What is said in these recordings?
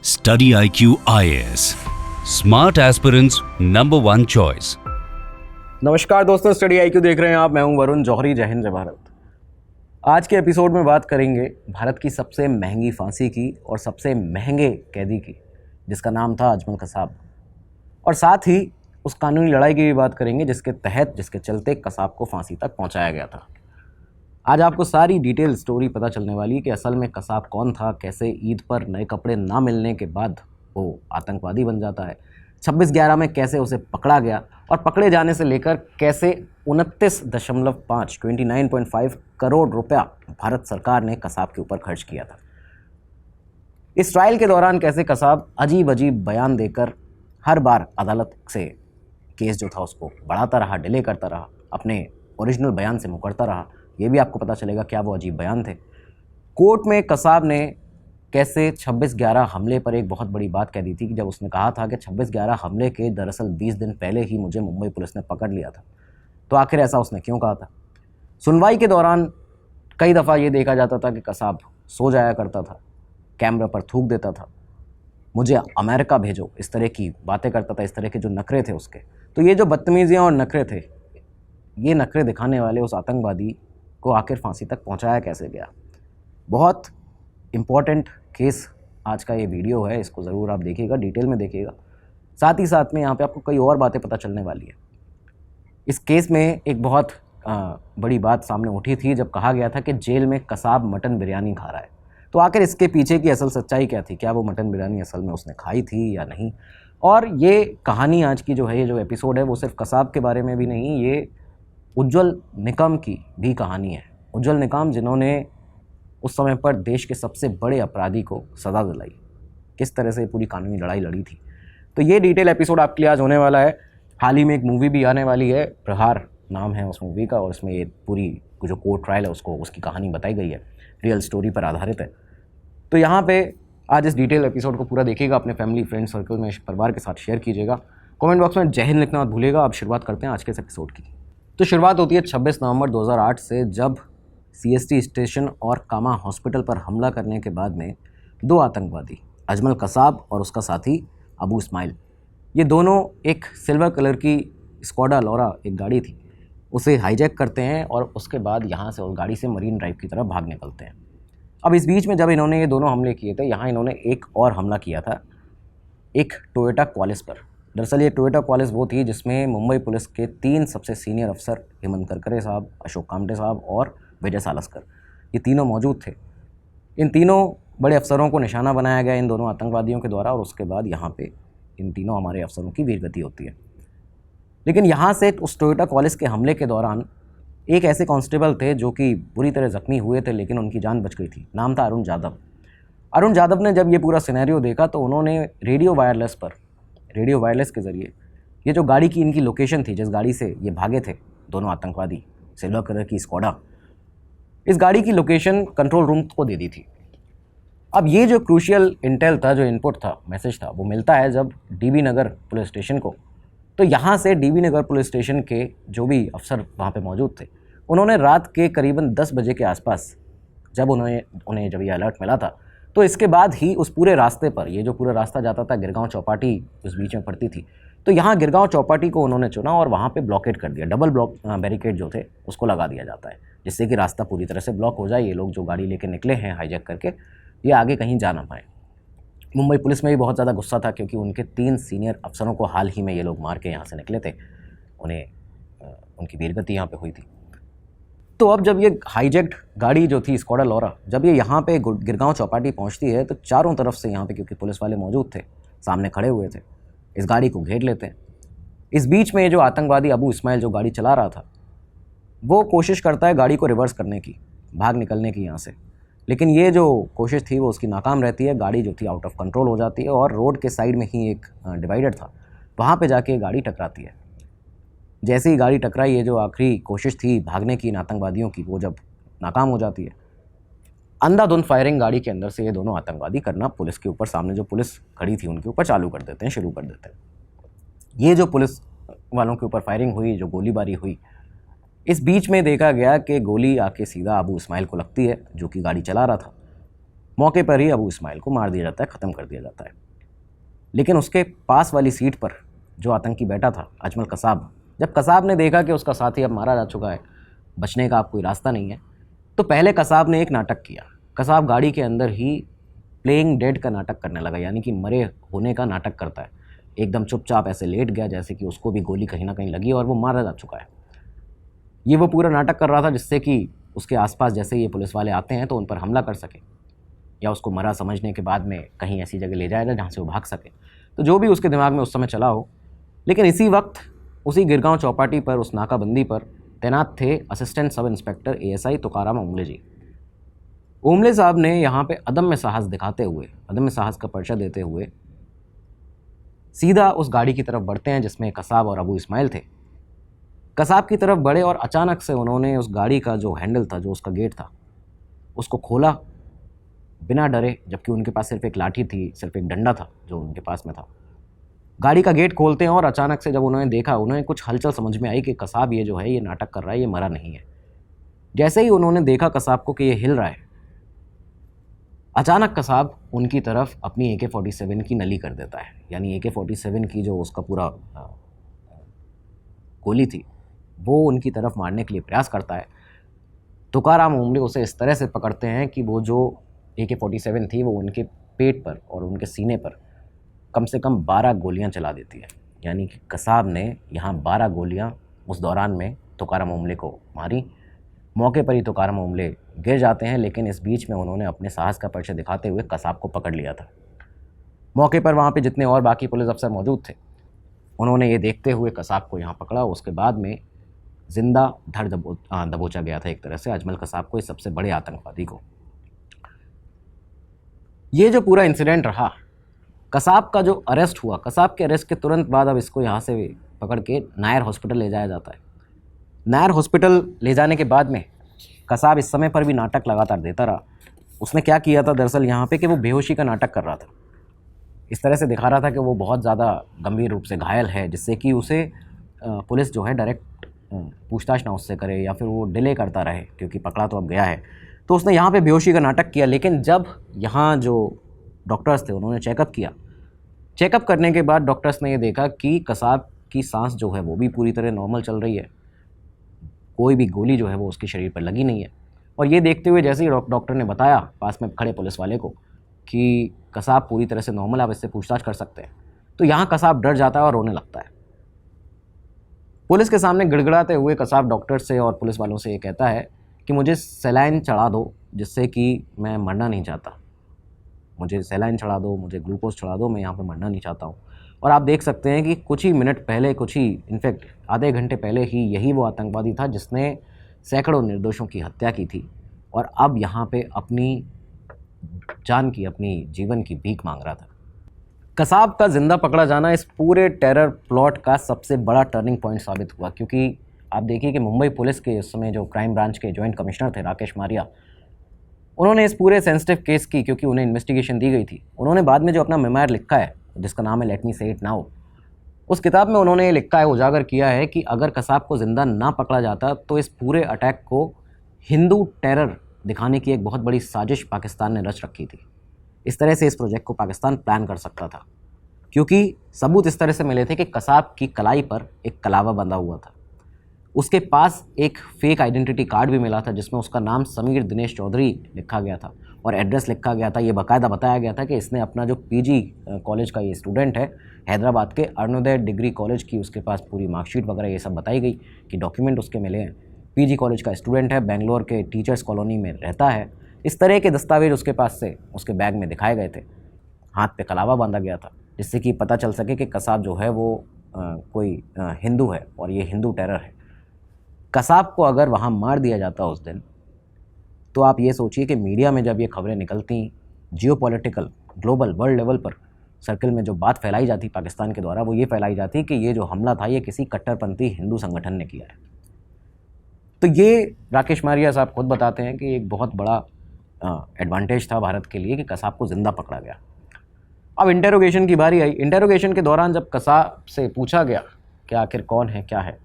Study IQ IAS. Smart aspirants number one choice. नमस्कार दोस्तों, study IQ देख रहे हैं आप। मैं हूं वरुण जौहरी। जय हिंद, जय भारत। आज के एपिसोड में बात करेंगे भारत की सबसे महंगी फांसी की और सबसे महंगे कैदी की, जिसका नाम था अजमल कसाब। और साथ ही उस कानूनी लड़ाई की भी बात करेंगे जिसके चलते कसाब को फांसी तक पहुंचाया गया था। आज आपको सारी डिटेल स्टोरी पता चलने वाली है कि असल में कसाब कौन था, कैसे ईद पर नए कपड़े ना मिलने के बाद वो आतंकवादी बन जाता है, 26/11 में कैसे उसे पकड़ा गया और पकड़े जाने से लेकर कैसे 29.5 करोड़ रुपया भारत सरकार ने कसाब के ऊपर खर्च किया था। इस ट्रायल के दौरान कैसे कसाब अजीब अजीब बयान देकर हर बार अदालत से केस जो था उसको बढ़ाता रहा, डिले करता रहा, अपने ओरिजिनल बयान से मुकरता रहा। ये भी आपको पता चलेगा क्या वो अजीब बयान थे। कोर्ट में कसाब ने कैसे 26/11 हमले पर एक बहुत बड़ी बात कह दी थी कि जब उसने कहा था कि 26/11 हमले के दरअसल 20 दिन पहले ही मुझे मुंबई पुलिस ने पकड़ लिया था। तो आखिर ऐसा उसने क्यों कहा था? सुनवाई के दौरान कई दफ़ा ये देखा जाता था कि कसाब सो जाया करता था, कैमरा पर थूक देता था, मुझे अमेरिका भेजो, इस तरह की बातें करता था। इस तरह के जो नखरे थे उसके, तो ये जो बदतमीज़ियाँ और नखरे थे, ये नखरे दिखाने वाले उस आतंकवादी को आखिर फांसी तक पहुंचाया कैसे गया? बहुत इम्पॉर्टेंट केस आज का ये वीडियो है, इसको ज़रूर आप देखिएगा, डिटेल में देखिएगा। साथ ही साथ में यहाँ पे आपको कई और बातें पता चलने वाली है। इस केस में एक बहुत बड़ी बात सामने उठी थी जब कहा गया था कि जेल में कसाब मटन बिरयानी खा रहा है। तो आखिर इसके पीछे की असल सच्चाई क्या थी? क्या वो मटन बिरयानी असल में उसने खाई थी या नहीं? और ये कहानी आज की जो है, ये जो एपिसोड है, वो सिर्फ कसाब के बारे में भी नहीं, ये उज्ज्वल निकम की भी कहानी है। उज्ज्वल निकम जिन्होंने उस समय पर देश के सबसे बड़े अपराधी को सज़ा दिलाई, किस तरह से पूरी कानूनी लड़ाई लड़ी थी। तो ये डिटेल एपिसोड आपके लिए आज होने वाला है। हाल ही में एक मूवी भी आने वाली है, प्रहार नाम है उस मूवी का, और उसमें ये पूरी जो कोर्ट ट्रायल है उसकी कहानी बताई गई है, रियल स्टोरी पर आधारित है। तो यहाँ पे आज इस डिटेल एपिसोड को पूरा देखिएगा, अपने फैमिली फ्रेंड सर्कल में, परिवार के साथ शेयर कीजिएगा। कमेंट बॉक्स में जय हिंद लिखना मत भूलिएगा। अब शुरुआत करते हैं आज के इस एपिसोड की। तो शुरुआत होती है 26 नवंबर 2008 से, जब CST स्टेशन और कामा हॉस्पिटल पर हमला करने के बाद में दो आतंकवादी, अजमल कसाब और उसका साथी अबू इस्माइल, ये दोनों एक सिल्वर कलर की स्कोडा लोरा एक गाड़ी थी, उसे हाईजैक करते हैं और उसके बाद यहाँ से उस गाड़ी से मरीन ड्राइव की तरफ भाग निकलते हैं। अब इस बीच में जब इन्होंने ये दोनों हमले किए थे, यहाँ इन्होंने एक और हमला किया था एक टोयोटा क्वालिस पर। दरअसल ये टोयोटा क्वालिस वो थी जिसमें मुंबई पुलिस के 3 सबसे सीनियर अफसर, हेमंत करकरे साहब, अशोक कामटे साहब और विजय सालस्कर, ये तीनों मौजूद थे। इन तीनों बड़े अफसरों को निशाना बनाया गया इन दोनों आतंकवादियों के द्वारा, और उसके बाद यहाँ पे इन तीनों हमारे अफसरों की वीरगति होती है। लेकिन यहाँ से उस टोयोटा क्वालिस के हमले के दौरान एक ऐसे कांस्टेबल थे जो कि बुरी तरह ज़ख्मी हुए थे, लेकिन उनकी जान बच गई थी। नाम था अरुण जादव। अरुण जादव ने जब ये पूरा सिनेरियो देखा तो उन्होंने रेडियो वायरलेस के ज़रिए ये जो गाड़ी की इनकी लोकेशन थी, जिस गाड़ी से ये भागे थे दोनों आतंकवादी, सिल्वर कलर की स्कोडा, इस गाड़ी की लोकेशन कंट्रोल रूम को दे दी थी। अब ये जो क्रूशियल इंटेल था, जो इनपुट था, मैसेज था, वो मिलता है जब DB नगर पुलिस स्टेशन को। तो यहाँ से DB नगर पुलिस स्टेशन के जो भी अफसर वहाँ पे मौजूद थे, उन्होंने रात के करीबन 10 बजे के आसपास जब उन्हें जब ये अलर्ट मिला था, तो इसके बाद ही उस पूरे रास्ते पर, ये जो पूरा रास्ता जाता था गिरगांव चौपाटी उस बीच में पड़ती थी, तो यहाँ गिरगांव चौपाटी को उन्होंने चुना और वहाँ पे ब्लॉकेट कर दिया। डबल ब्लॉक बैरिकेड जो थे उसको लगा दिया जाता है, जिससे कि रास्ता पूरी तरह से ब्लॉक हो जाए। ये लोग जो गाड़ी लेके निकले हैं हाईजैक करके, ये आगे कहीं जा ना पाए। मुंबई पुलिस में भी बहुत ज़्यादा गुस्सा था, क्योंकि उनके 3 सीनियर अफसरों को हाल ही में ये लोग मार के यहाँ से निकले थे, उन्हें उनकी वीरगति यहाँ पे हुई थी। तो अब जब ये हाईजैक्ड गाड़ी जो थी स्कोडा लोरा, जब ये यहाँ पे गिरगांव चौपाटी पहुँचती है, तो चारों तरफ से यहाँ पे, क्योंकि पुलिस वाले मौजूद थे, सामने खड़े हुए थे, इस गाड़ी को घेर लेते हैं। इस बीच में जो आतंकवादी अबू इस्माइल जो गाड़ी चला रहा था, वो कोशिश करता है गाड़ी को रिवर्स करने की, भाग निकलने की यहाँ से। लेकिन ये जो कोशिश थी वो उसकी नाकाम रहती है। गाड़ी जो थी आउट ऑफ कंट्रोल हो जाती है और रोड के साइड में ही एक डिवाइडर था, वहाँ पे जाके गाड़ी टकराती है। जैसे ही गाड़ी टकराई, ये जो आखिरी कोशिश थी भागने की इन आतंकवादियों की, वो जब नाकाम हो जाती है, अंधाधुंध फायरिंग गाड़ी के अंदर से ये दोनों आतंकवादी करना पुलिस के ऊपर, सामने जो पुलिस खड़ी थी उनके ऊपर शुरू कर देते हैं। ये जो पुलिस वालों के ऊपर फायरिंग हुई, जो गोलीबारी हुई, इस बीच में देखा गया कि गोली आके सीधा अबू इस्माइल को लगती है, जो कि गाड़ी चला रहा था। मौके पर ही अबू इस्माइल को मार दिया जाता है, ख़त्म कर दिया जाता है। लेकिन उसके पास वाली सीट पर जो आतंकी बैठा था, अजमल कसाब, जब कसाब ने देखा कि उसका साथी अब मारा जा चुका है, बचने का अब कोई रास्ता नहीं है, तो पहले कसाब ने एक नाटक किया। कसाब गाड़ी के अंदर ही प्लेइंग डेड का नाटक करने लगा, यानी कि मरे होने का नाटक करता है। एकदम चुपचाप ऐसे लेट गया जैसे कि उसको भी गोली कहीं ना कहीं लगी और वो मारा जा चुका है। ये वो पूरा नाटक कर रहा था जिससे कि उसके आसपास जैसे ये पुलिस वाले आते हैं तो उन पर हमला कर सके, या उसको मरा समझने के बाद में कहीं ऐसी जगह ले जाया जाए जहाँ से वो भाग सके। तो जो भी उसके दिमाग में उस समय चला हो। लेकिन इसी वक्त उसी गिरगांव चौपाटी पर, उस नाकाबंदी पर तैनात थे assistant sub inspector ASI Tukaram Omle ji. Omle साहब ने यहाँ पे अदम्य साहस दिखाते हुए, अदम्य साहस का परिचय देते हुए सीधा उस गाड़ी की तरफ बढ़ते हैं जिसमें कसाब और अबू इस्माइल थे। कसाब की तरफ बढ़े और अचानक से उन्होंने उस गाड़ी का जो हैंडल था, जो उसका गेट था, उसको खोला बिना डरे, जबकि उनके पास सिर्फ एक लाठी थी, सिर्फ एक डंडा था जो उनके पास में था। गाड़ी का गेट खोलते हैं और अचानक से जब उन्होंने देखा, उन्हें कुछ हलचल समझ में आई कि कसाब ये जो है ये नाटक कर रहा है, ये मरा नहीं है। जैसे ही उन्होंने देखा कसाब को कि ये हिल रहा है, अचानक कसाब उनकी तरफ अपनी AK-47 की नली कर देता है, यानी AK-47 की जो उसका पूरा गोली थी वो उनकी तरफ मारने के लिए प्रयास करता है। तुकाराम ओमले उसे इस तरह से पकड़ते हैं कि वो जो AK-47 थी वो उनके पेट पर और उनके सीने पर कम से कम 12 गोलियां चला देती है। यानी कि कसाब ने यहाँ 12 गोलियां उस दौरान में तुकाराम ओमले को मारी। मौके पर ही तुकाराम ओमले गिर जाते हैं, लेकिन इस बीच में उन्होंने अपने साहस का परिचय दिखाते हुए कसाब को पकड़ लिया था। मौके पर वहाँ पे जितने और बाकी पुलिस अफसर मौजूद थे, उन्होंने ये देखते हुए कसाब को यहाँ पकड़ा। उसके बाद में जिंदा धर दबोचा गया था एक तरह से अजमल कसाब को, इस सबसे बड़े आतंकवादी को। ये जो पूरा इंसिडेंट रहा, कसाब का जो अरेस्ट हुआ, कसाब के अरेस्ट के तुरंत बाद अब इसको यहाँ से पकड़ के नायर हॉस्पिटल ले जाया जाता है। नायर हॉस्पिटल ले जाने के बाद में कसाब इस समय पर भी नाटक लगातार देता रहा। उसने क्या किया था दरअसल यहाँ पे कि वो बेहोशी का नाटक कर रहा था। इस तरह से दिखा रहा था कि वो बहुत ज़्यादा गंभीर रूप से घायल है, जिससे कि उसे पुलिस जो है डायरेक्ट पूछताछ ना उससे करे या फिर वो डिले करता रहे, क्योंकि पकड़ा तो अब गया है। तो उसने यहाँ पे बेहोशी का नाटक किया। लेकिन जब यहाँ जो डॉक्टर्स थे उन्होंने चेकअप किया, चेकअप करने के बाद डॉक्टर्स ने ये देखा कि कसाब की सांस जो है वो भी पूरी तरह नॉर्मल चल रही है, कोई भी गोली जो है वो उसके शरीर पर लगी नहीं है। और ये देखते हुए जैसे ही डॉक्टर ने बताया पास में खड़े पुलिस वाले को कि कसाब पूरी तरह से नॉर्मल, आप इससे पूछताछ कर सकते हैं, तो यहाँ कसाब डर जाता है और रोने लगता है। पुलिस के सामने गिड़गिड़ाते हुए कसाब डॉक्टर से और पुलिस वालों से ये कहता है कि मुझे सलाइन चढ़ा दो, जिससे कि मैं मरना नहीं चाहता, मुझे सलाइन चढ़ा दो, मुझे ग्लूकोज चढ़ा दो, मैं यहाँ पे मरना नहीं चाहता हूँ। और आप देख सकते हैं कि कुछ ही मिनट पहले, इनफैक्ट आधे घंटे पहले ही यही वो आतंकवादी था जिसने सैकड़ों निर्दोषों की हत्या की थी और अब यहाँ पे अपनी जान की, अपनी जीवन की भीख मांग रहा था। कसाब का जिंदा पकड़ा जाना इस पूरे टेरर प्लॉट का सबसे बड़ा टर्निंग पॉइंट साबित हुआ, क्योंकि आप देखिए कि मुंबई पुलिस के उस समय जो क्राइम ब्रांच के जॉइंट कमिश्नर थे राकेश मारिया, उन्होंने इस पूरे सेंसिटिव केस की, क्योंकि उन्हें इन्वेस्टिगेशन दी गई थी, उन्होंने बाद में जो अपना मेमोयर लिखा है जिसका नाम है लेट मी से इट नाउ, उस किताब में उन्होंने ये लिखा है, उजागर किया है कि अगर कसाब को ज़िंदा ना पकड़ा जाता तो इस पूरे अटैक को हिंदू टेरर दिखाने की एक बहुत बड़ी साजिश पाकिस्तान ने रच रखी थी। इस तरह से इस प्रोजेक्ट को पाकिस्तान प्लान कर सकता था, क्योंकि सबूत इस तरह से मिले थे कि कसाब की कलाई पर एक कलावा बंधा हुआ था। उसके पास एक फेक आइडेंटिटी कार्ड भी मिला था जिसमें उसका नाम समीर दिनेश चौधरी लिखा गया था और एड्रेस लिखा गया था। ये बाकायदा बताया गया था कि इसने अपना जो PG कॉलेज का ये स्टूडेंट है हैदराबाद के अरुणोदय डिग्री कॉलेज की, उसके पास पूरी मार्कशीट वगैरह ये सब बताई गई कि डॉक्यूमेंट उसके मिले हैं, PG कॉलेज का स्टूडेंट है, बेंगलोर के टीचर्स कॉलोनी में रहता है। इस तरह के दस्तावेज उसके पास से उसके बैग में दिखाए गए थे। हाथ पे कलावा बांधा गया था जिससे कि पता चल सके कि कसाब जो है वो कोई हिंदू है और ये हिंदू टेरर है। कसाब को अगर वहाँ मार दिया जाता उस दिन, तो आप ये सोचिए कि मीडिया में जब ये खबरें निकलती, जियोपॉलिटिकल ग्लोबल वर्ल्ड लेवल पर सर्कल में जो बात फैलाई जाती पाकिस्तान के द्वारा, वो ये फैलाई जाती कि ये जो हमला था ये किसी कट्टरपंथी हिंदू संगठन ने किया है। तो ये राकेश मारिया साहब खुद बताते हैं कि एक बहुत बड़ा एडवांटेज था भारत के लिए कि कसाब को ज़िंदा पकड़ा गया। अब इंटेरोगेशन की बारी आई। इंटेरोगेशन के दौरान जब कसाब से पूछा गया कि आखिर कौन है क्या है,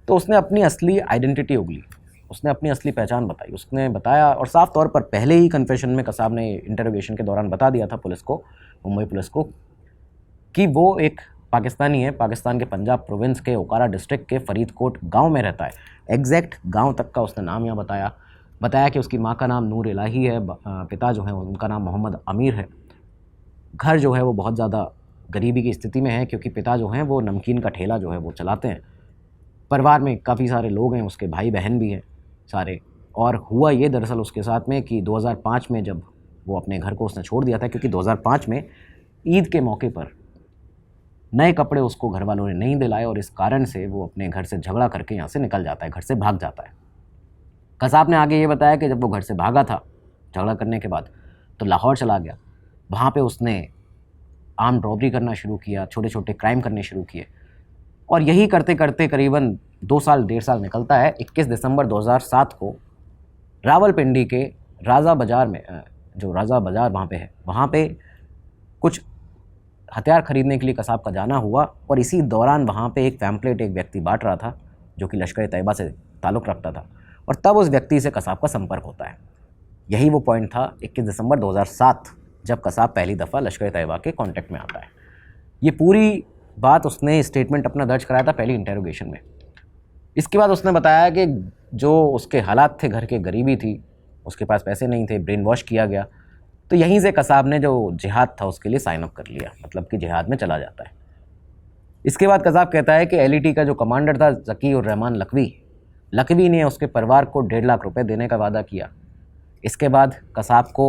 तो उसने अपनी असली आइडेंटिटी उगली। उसने अपनी असली पहचान बताई। उसने बताया और साफ तौर पर पहले ही कन्फेशन में कसाब ने इंटरोगेशन के दौरान बता दिया था पुलिस को, मुंबई पुलिस को, कि वो एक पाकिस्तानी है, पाकिस्तान के पंजाब प्रोविंस के ओकारा डिस्ट्रिक्ट के फरीदकोट गांव में रहता है। एग्जैक्ट गांव तक का उसने नाम यहाँ बताया कि उसकी माँ का नाम नूर इलाही है, पिता जो है उनका नाम मोहम्मद अमीर है। घर जो है वो बहुत ज़्यादा गरीबी की स्थिति में है, क्योंकि पिता जो हैं वो नमकीन का ठेला जो है वो चलाते हैं। परिवार में काफ़ी सारे लोग हैं, उसके भाई बहन भी हैं सारे। और हुआ ये दरअसल उसके साथ में कि 2005 में जब वो अपने घर को उसने छोड़ दिया था, क्योंकि 2005 में ईद के मौके पर नए कपड़े उसको घर वालों ने नहीं दिलाए, और इस कारण से वो अपने घर से झगड़ा करके यहाँ से निकल जाता है, घर से भाग जाता है। कसाब ने आगे ये बताया कि जब वो घर से भागा था झगड़ा करने के बाद, तो लाहौर चला गया। वहाँ पे उसने आर्म्ड रॉबरी करना शुरू किया, छोटे छोटे क्राइम करने शुरू किए, और यही करते करते करीबन 1.5 साल निकलता है। 21 दिसंबर 2007 को रावलपिंडी के राजा बाज़ार में, जो राजा बाज़ार वहाँ पे है, वहाँ पे कुछ हथियार खरीदने के लिए कसाब का जाना हुआ, और इसी दौरान वहाँ पे एक पैम्पलेट एक व्यक्ति बांट रहा था जो कि लश्कर तैयबा से ताल्लुक़ रखता था, और तब उस व्यक्ति से कसाब का संपर्क होता है। यही वो पॉइंट था 21 दिसंबर 2007 जब कसाब पहली दफ़ा लश्कर तैयबा के कांटेक्ट में आता है। ये पूरी बात उसने स्टेटमेंट अपना दर्ज कराया था पहली इंटरोगेशन में। इसके बाद उसने बताया कि जो उसके हालात थे, घर के गरीबी थी, उसके पास पैसे नहीं थे, ब्रेन वॉश किया गया, तो यहीं से कसाब ने जो जिहाद था उसके लिए साइन अप कर लिया, मतलब कि जिहाद में चला जाता है। इसके बाद कसाब कहता है कि एलईटी का जो कमांडर था ज़की उर रहमान लकवी ने उसके परिवार को 1.5 लाख रुपए देने का वादा किया। इसके बाद कसाब को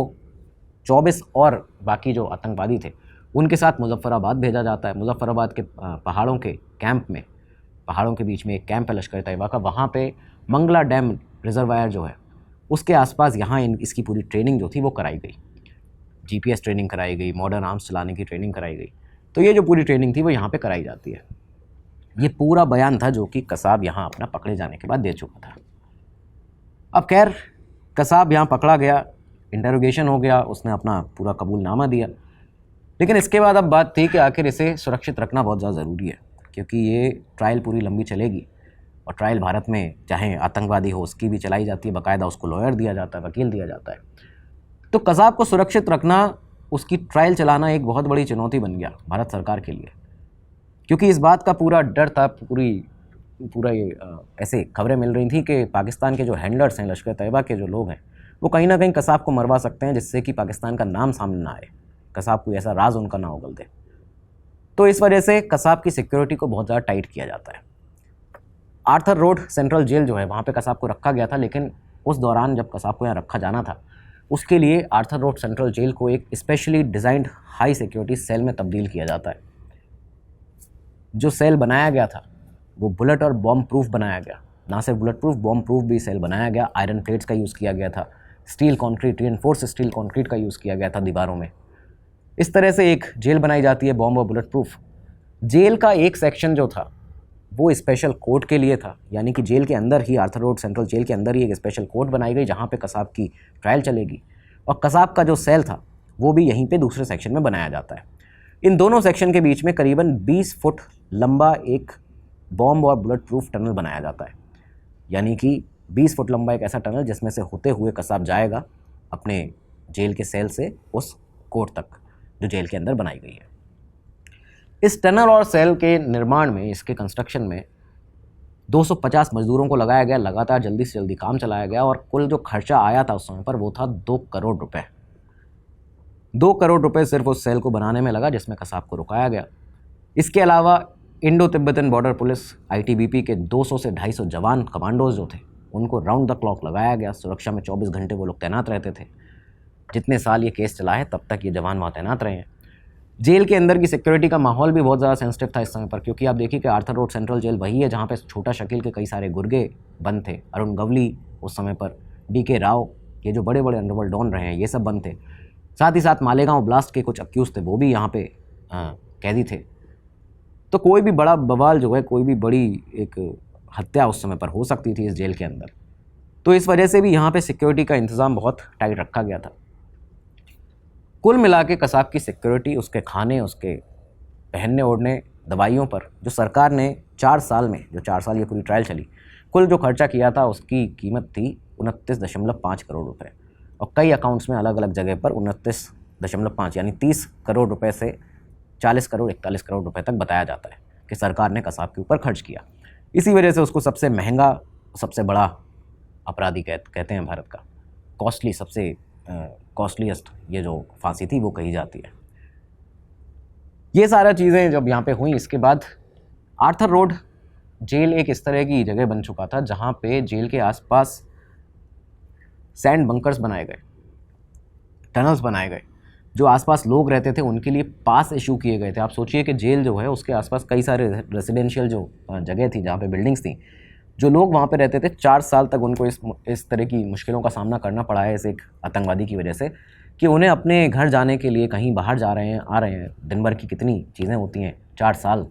24 और बाकी जो आतंकवादी थे उनके साथ मुजफ्फराबाद भेजा जाता है। मुजफ्फराबाद के पहाड़ों के कैंप में, पहाड़ों के बीच में एक कैंप है लश्कर तैयबा का, वहाँ पे मंगला डैम रिजर्वायर जो है उसके आसपास यहाँ इसकी पूरी ट्रेनिंग जो थी वो कराई गई। जीपीएस ट्रेनिंग कराई गई, मॉडर्न आर्म्स चलाने की ट्रेनिंग कराई गई। तो ये जो पूरी ट्रेनिंग थी वो यहाँ पे कराई जाती है। ये पूरा बयान था जो कि कसाब यहाँ अपना पकड़े जाने के बाद दे चुका था। अब खैर कसाब यहाँ पकड़ा गया, इंटरोगेशन हो गया, उसने अपना पूरा कबूलनामा दिया, लेकिन इसके बाद अब बात थी कि आखिर इसे सुरक्षित रखना बहुत ज़्यादा ज़रूरी है, क्योंकि ये ट्रायल पूरी लंबी चलेगी, और ट्रायल भारत में चाहे आतंकवादी हो उसकी भी चलाई जाती है, बाकायदा उसको लॉयर दिया जाता है, वकील दिया जाता है। तो कसाब को सुरक्षित रखना, उसकी ट्रायल चलाना एक बहुत बड़ी चुनौती बन गया भारत सरकार के लिए, क्योंकि इस बात का पूरा डर था, पूरा ये ऐसे खबरें मिल रही थी कि पाकिस्तान के जो हैंडलर्स हैं, लश्कर तैयबा के जो लोग हैं, वो कहीं ना कहीं कसाब को मरवा सकते हैं, जिससे कि पाकिस्तान का नाम सामने ना आए, कसाब को ऐसा राज उनका ना उगल दे। तो इस वजह से कसाब की सिक्योरिटी को बहुत ज़्यादा टाइट किया जाता है। आर्थर रोड सेंट्रल जेल जो है वहाँ पे कसाब को रखा गया था, लेकिन उस दौरान जब कसाब को यहाँ रखा जाना था उसके लिए आर्थर रोड सेंट्रल जेल को एक specially designed high security cell में तब्दील किया जाता है। जो सेल बनाया गया था वो बुलेट और बॉम्ब प्रूफ बनाया गया, ना सिर्फ बुलेट प्रूफ, बॉम्ब प्रूफ भी सेल बनाया गया। आयरन प्लेट्स का यूज़ किया गया था, steel concrete, reinforced steel concrete का यूज़ किया गया था दीवारों में। इस तरह से एक जेल बनाई जाती है बॉम्ब और बुलेट प्रूफ। जेल का एक सेक्शन जो था वो स्पेशल कोर्ट के लिए था, यानी कि जेल के अंदर ही, आर्थर रोड सेंट्रल जेल के अंदर ही एक स्पेशल कोर्ट बनाई गई जहाँ पे कसाब की ट्रायल चलेगी, और कसाब का जो सेल था वो भी यहीं पे दूसरे सेक्शन में बनाया जाता है। इन दोनों सेक्शन के बीच में करीबन 20 फुट लंबा एक बॉम्ब और बुलेट प्रूफ टनल बनाया जाता है, यानी कि 20 फुट लंबा एक ऐसा टनल जिसमें से होते हुए कसाब जाएगा अपने जेल के सेल से उस कोर्ट तक जो जेल के अंदर बनाई गई है। इस टनल और सेल के निर्माण में, इसके कंस्ट्रक्शन में 250 मजदूरों को लगाया गया, लगातार जल्दी से जल्दी काम चलाया गया, और कुल जो खर्चा आया था उस समय पर वो था 2 करोड़ रुपए। 2 करोड़ रुपए सिर्फ उस सेल को बनाने में लगा जिसमें कसाब को रुकाया गया। इसके अलावा Indo Tibetan border police ITBP के 200 से 250 जवान कमांडोज जो थे उनको राउंड द क्लॉक लगाया गया। सुरक्षा में 24 घंटे वो लोग तैनात रहते थे। जितने साल ये केस चला है तब तक ये जवान वहाँ तैनात रहे हैं। जेल के अंदर की सिक्योरिटी का माहौल भी बहुत ज़्यादा सेंसिटिव था इस समय पर, क्योंकि आप देखिए कि आर्थर रोड सेंट्रल जेल वही है जहाँ पे छोटा शकील के कई सारे गुर्गे बंद थे, अरुण गवली उस समय पर, डीके राव, ये जो बड़े बड़े अंडरवर्ल्ड डॉन रहे हैं ये सब बंद थे। साथ ही साथ मालेगांव ब्लास्ट के कुछ अक्यूज थे वो भी यहाँ पे कैदी थे। तो कोई भी बड़ा बवाल जो है, कोई भी बड़ी एक हत्या उस समय पर हो सकती थी इस जेल के अंदर। तो इस वजह से भी यहाँ पे सिक्योरिटी का इंतज़ाम बहुत टाइट रखा गया था। कुल मिला के कसाब की सिक्योरिटी, उसके खाने, उसके पहनने ओढ़ने, दवाइयों पर जो सरकार ने 4 साल में, जो 4 साल ये पूरी ट्रायल चली, कुल जो खर्चा किया था उसकी कीमत थी 29.5 करोड़ रुपए, और कई अकाउंट्स में अलग अलग जगह पर 29.5 यानी 30 करोड़ रुपए से 40 करोड़ 41 करोड़ रुपए तक बताया जाता है कि सरकार ने कसाब के ऊपर खर्च किया। इसी वजह से उसको सबसे महंगा, सबसे बड़ा अपराधी कहते हैं भारत का। कॉस्टली, सबसे कॉस्टलीस्ट ये जो फांसी थी वो कही जाती है। ये सारा चीज़ें जब यहाँ पे हुई, इसके बाद आर्थर रोड जेल एक इस तरह की जगह बन चुका था जहाँ पे जेल के आसपास सैंड बंकर्स बनाए गए, टनल्स बनाए गए। जो आसपास लोग रहते थे उनके लिए पास इशू किए गए थे। आप सोचिए कि जेल जो है उसके आसपास कई सारे रेसिडेंशियल जो जगह थी, जहाँ पे बिल्डिंग्स थी, जो लोग वहाँ पे रहते थे 4 साल तक उनको इस तरह की मुश्किलों का सामना करना पड़ा है इस एक आतंकवादी की वजह से, कि उन्हें अपने घर जाने के लिए, कहीं बाहर जा रहे हैं, आ रहे हैं, दिन भर की कितनी चीज़ें होती हैं, 4 साल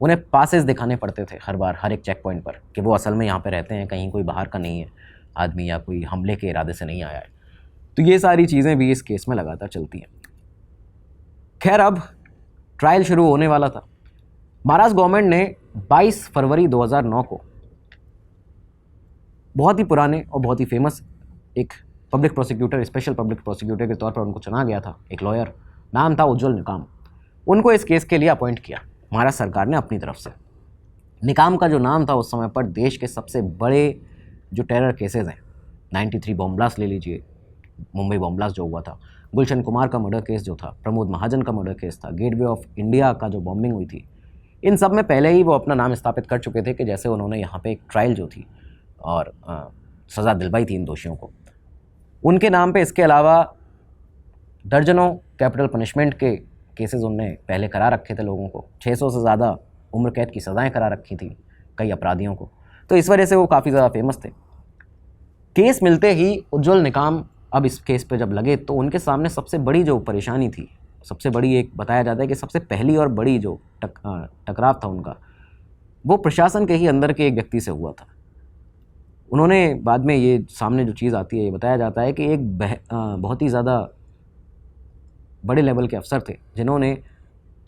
उन्हें पासेस दिखाने पड़ते थे हर बार, हर एक चेक पॉइंट पर, कि वो असल में यहाँ पे रहते हैं, कहीं कोई बाहर का नहीं है आदमी या कोई हमले के इरादे से नहीं आया है। तो ये सारी चीज़ें भी इस केस में लगातार चलती हैं। खैर, अब ट्रायल शुरू होने वाला था। महाराष्ट्र गवर्नमेंट ने 22 फरवरी 2009 को बहुत ही पुराने और बहुत ही फेमस एक public prosecutor, special public prosecutor के तौर पर उनको चुना गया था। एक लॉयर, नाम था उज्ज्वल निकाम। उनको इस केस के लिए अपॉइंट किया महाराष्ट्र सरकार ने अपनी तरफ से। निकाम का जो नाम था उस समय पर देश के सबसे बड़े जो टेरर केसेस हैं, 93 बॉम्ब ब्लास्ट ले लीजिए, मुंबई बॉम्ब ब्लास्ट जो हुआ था, गुलशन कुमार का मर्डर केस जो था, प्रमोद महाजन का मर्डर केस था, गेटवे ऑफ इंडिया का जो बॉम्बिंग हुई थी, इन सब में पहले ही वो अपना नाम स्थापित कर चुके थे कि जैसे उन्होंने यहाँ पे एक ट्रायल जो थी और सज़ा दिलवाई थी इन दोषियों को, उनके नाम पे इसके अलावा दर्जनों कैपिटल पनिशमेंट के केसेस उनने पहले करा रखे थे लोगों को। 600 से ज़्यादा उम्र कैद की सज़ाएं करा रखी थी कई अपराधियों को। तो इस वजह से वो काफ़ी ज़्यादा फेमस थे। केस मिलते ही उज्ज्वल निकाम अब इस केस पे जब लगे तो उनके सामने सबसे बड़ी जो परेशानी थी, सबसे बड़ी एक बताया जाता है कि सबसे पहली और बड़ी जो टकराव था उनका, वो प्रशासन के ही अंदर के एक व्यक्ति से हुआ था। उन्होंने बाद में ये सामने जो चीज़ आती है, ये बताया जाता है कि एक बहुत ही ज़्यादा बड़े लेवल के अफसर थे जिन्होंने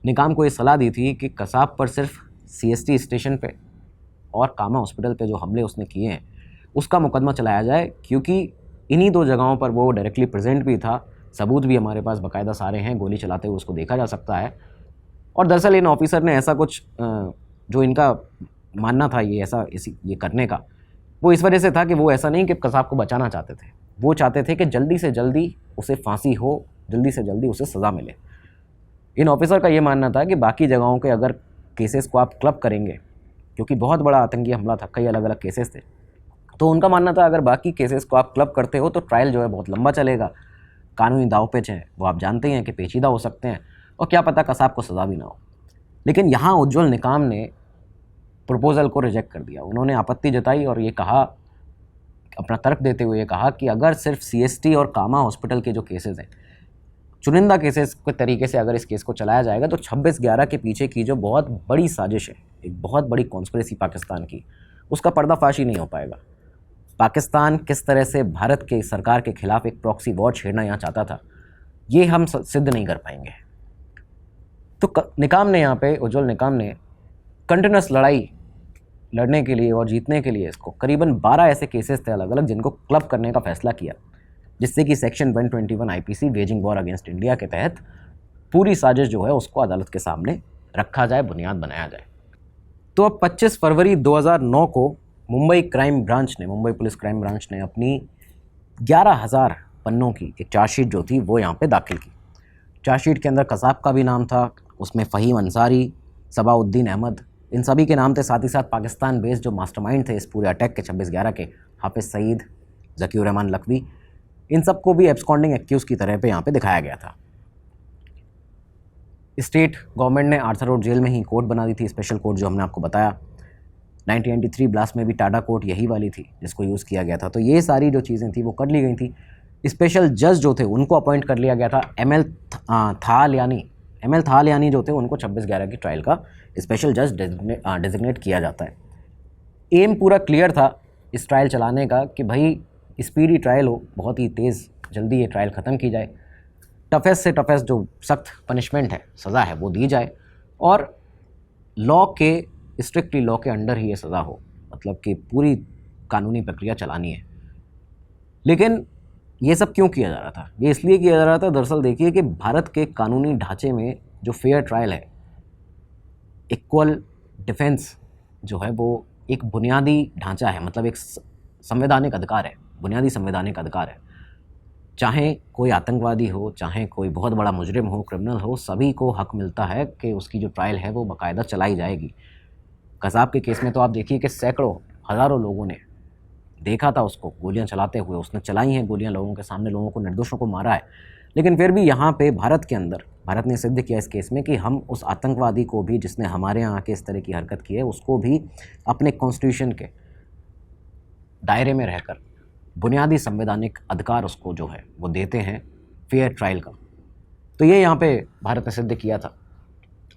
निकाम को ये सलाह दी थी कि कसाब पर सिर्फ CST स्टेशन पे और कामा हॉस्पिटल पे जो हमले उसने किए हैं उसका मुकदमा चलाया जाए, क्योंकि इन्हीं 2 जगहों पर वो डायरेक्टली प्रेजेंट भी था। सबूत भी हमारे पास बाकायदा सारे हैं, गोली चलाते हुए उसको देखा जा सकता है। और दरअसल इन ऑफिसर ने ऐसा कुछ जो इनका मानना था ये करने का, वो इस वजह से था कि वो ऐसा नहीं कि कसाब को बचाना चाहते थे, वो चाहते थे कि जल्दी से जल्दी उसे फांसी हो, जल्दी से जल्दी उसे सज़ा मिले। इन ऑफिसर का ये मानना था कि बाकी जगहों के अगर केसेस को आप क्लब करेंगे, क्योंकि बहुत बड़ा आतंकी हमला था, कई अलग अलग केसेस थे, तो उनका मानना था अगर बाकी केसेस को आप क्लब करते हो तो ट्रायल जो है बहुत लंबा चलेगा, कानूनी दाव पेच हैं वो आप जानते हैं कि पेचीदा हो सकते हैं, और क्या पता कसाब को सज़ा भी ना हो। लेकिन यहाँ उज्ज्वल निकाम ने प्रपोज़ल को रिजेक्ट कर दिया। उन्होंने आपत्ति जताई और ये कहा, अपना तर्क देते हुए ये कहा कि अगर सिर्फ CST और कामा हॉस्पिटल के जो केसेस हैं, चुनिंदा केसेस के तरीके से अगर इस केस को चलाया जाएगा तो 26/11 के पीछे की जो बहुत बड़ी साजिश है, एक बहुत बड़ी कॉन्स्पिरेसी पाकिस्तान की, उसका पर्दाफाश ही नहीं हो पाएगा। पाकिस्तान किस तरह से भारत के सरकार के खिलाफ एक प्रॉक्सी वॉर छेड़ना यहाँ चाहता था, ये हम सिद्ध नहीं कर पाएंगे। तो निकाम ने यहाँ पे, उज्ज्वल निकाम ने कंटिन्यूस लड़ाई लड़ने के लिए और जीतने के लिए इसको करीबन 12 ऐसे केसेस थे अलग अलग जिनको क्लब करने का फैसला किया, जिससे कि section 121 IPC waging war against India के तहत पूरी साजिश जो है उसको अदालत के सामने रखा जाए, बुनियाद बनाया जाए। तो अब 25 फरवरी 2009 को मुंबई पुलिस क्राइम ब्रांच ने अपनी 11,000 पन्नों की एक चार्जशीट जो थी वो यहाँ पे दाखिल की। चार्जशीट के अंदर कसाब का भी नाम था, उसमें फ़हीम अंसारी, सबाउद्दीन अहमद, इन सभी के नाम थे। साथ ही साथ पाकिस्तान बेस्ड जो मास्टरमाइंड थे इस पूरे अटैक के 26/11 के, हाफिज़ सईद, ज़कीउर रहमान लखवी, इन सबको भी एब्सकॉन्डिंग एक्यूज़ की तरह पे यहाँ पे दिखाया गया था। स्टेट गवर्नमेंट ने आर्थर रोड जेल में ही कोर्ट बना दी थी, स्पेशल कोर्ट जो हमने आपको बताया। 1993 ब्लास्ट में भी टाडा कोर्ट यही वाली थी जिसको यूज़ किया गया था। तो ये सारी जो चीज़ें थी वो कर ली गई थी। स्पेशल जज जो थे उनको अपॉइंट कर लिया गया था। ML थालियानी जो थे उनको 26/11 की ट्रायल का स्पेशल जज डेजिग्नेट किया जाता है। एम पूरा क्लियर था इस ट्रायल चलाने का कि भाई स्पीडी ट्रायल हो, बहुत ही तेज़ जल्दी ये ट्रायल ख़त्म की जाए, टफेस्ट से टफेस्ट जो सख्त पनिशमेंट है, सज़ा है, वो दी जाए, और स्ट्रिक्टली लॉ के अंडर ही ये सज़ा हो। मतलब कि पूरी कानूनी प्रक्रिया चलानी है। लेकिन ये सब क्यों किया जा रहा था? ये इसलिए किया जा रहा था, दरअसल देखिए कि भारत के कानूनी ढांचे में जो फेयर ट्रायल है, इक्वल डिफेंस जो है, वो एक बुनियादी ढांचा है, मतलब एक संवैधानिक अधिकार है, बुनियादी संवैधानिक अधिकार है। चाहे कोई आतंकवादी हो, चाहे कोई बहुत बड़ा मुजरिम हो, क्रिमिनल हो, सभी को हक मिलता है कि उसकी जो ट्रायल है वो बाकायदा चलाई जाएगी। कसाब के केस में तो आप देखिए कि सैकड़ों हज़ारों लोगों ने देखा था उसको गोलियां चलाते हुए, उसने चलाई हैं गोलियां लोगों के सामने, लोगों को, निर्दोषों को मारा है। लेकिन फिर भी यहाँ पे भारत के अंदर भारत ने सिद्ध किया इस केस में कि हम उस आतंकवादी को भी, जिसने हमारे यहाँ आके इस तरह की हरकत की है, उसको भी अपने कॉन्स्टिट्यूशन के दायरे में रहकर बुनियादी संवैधानिक अधिकार उसको जो है वो देते हैं फेयर ट्रायल का। तो ये यहाँ पे भारत ने सिद्ध किया था।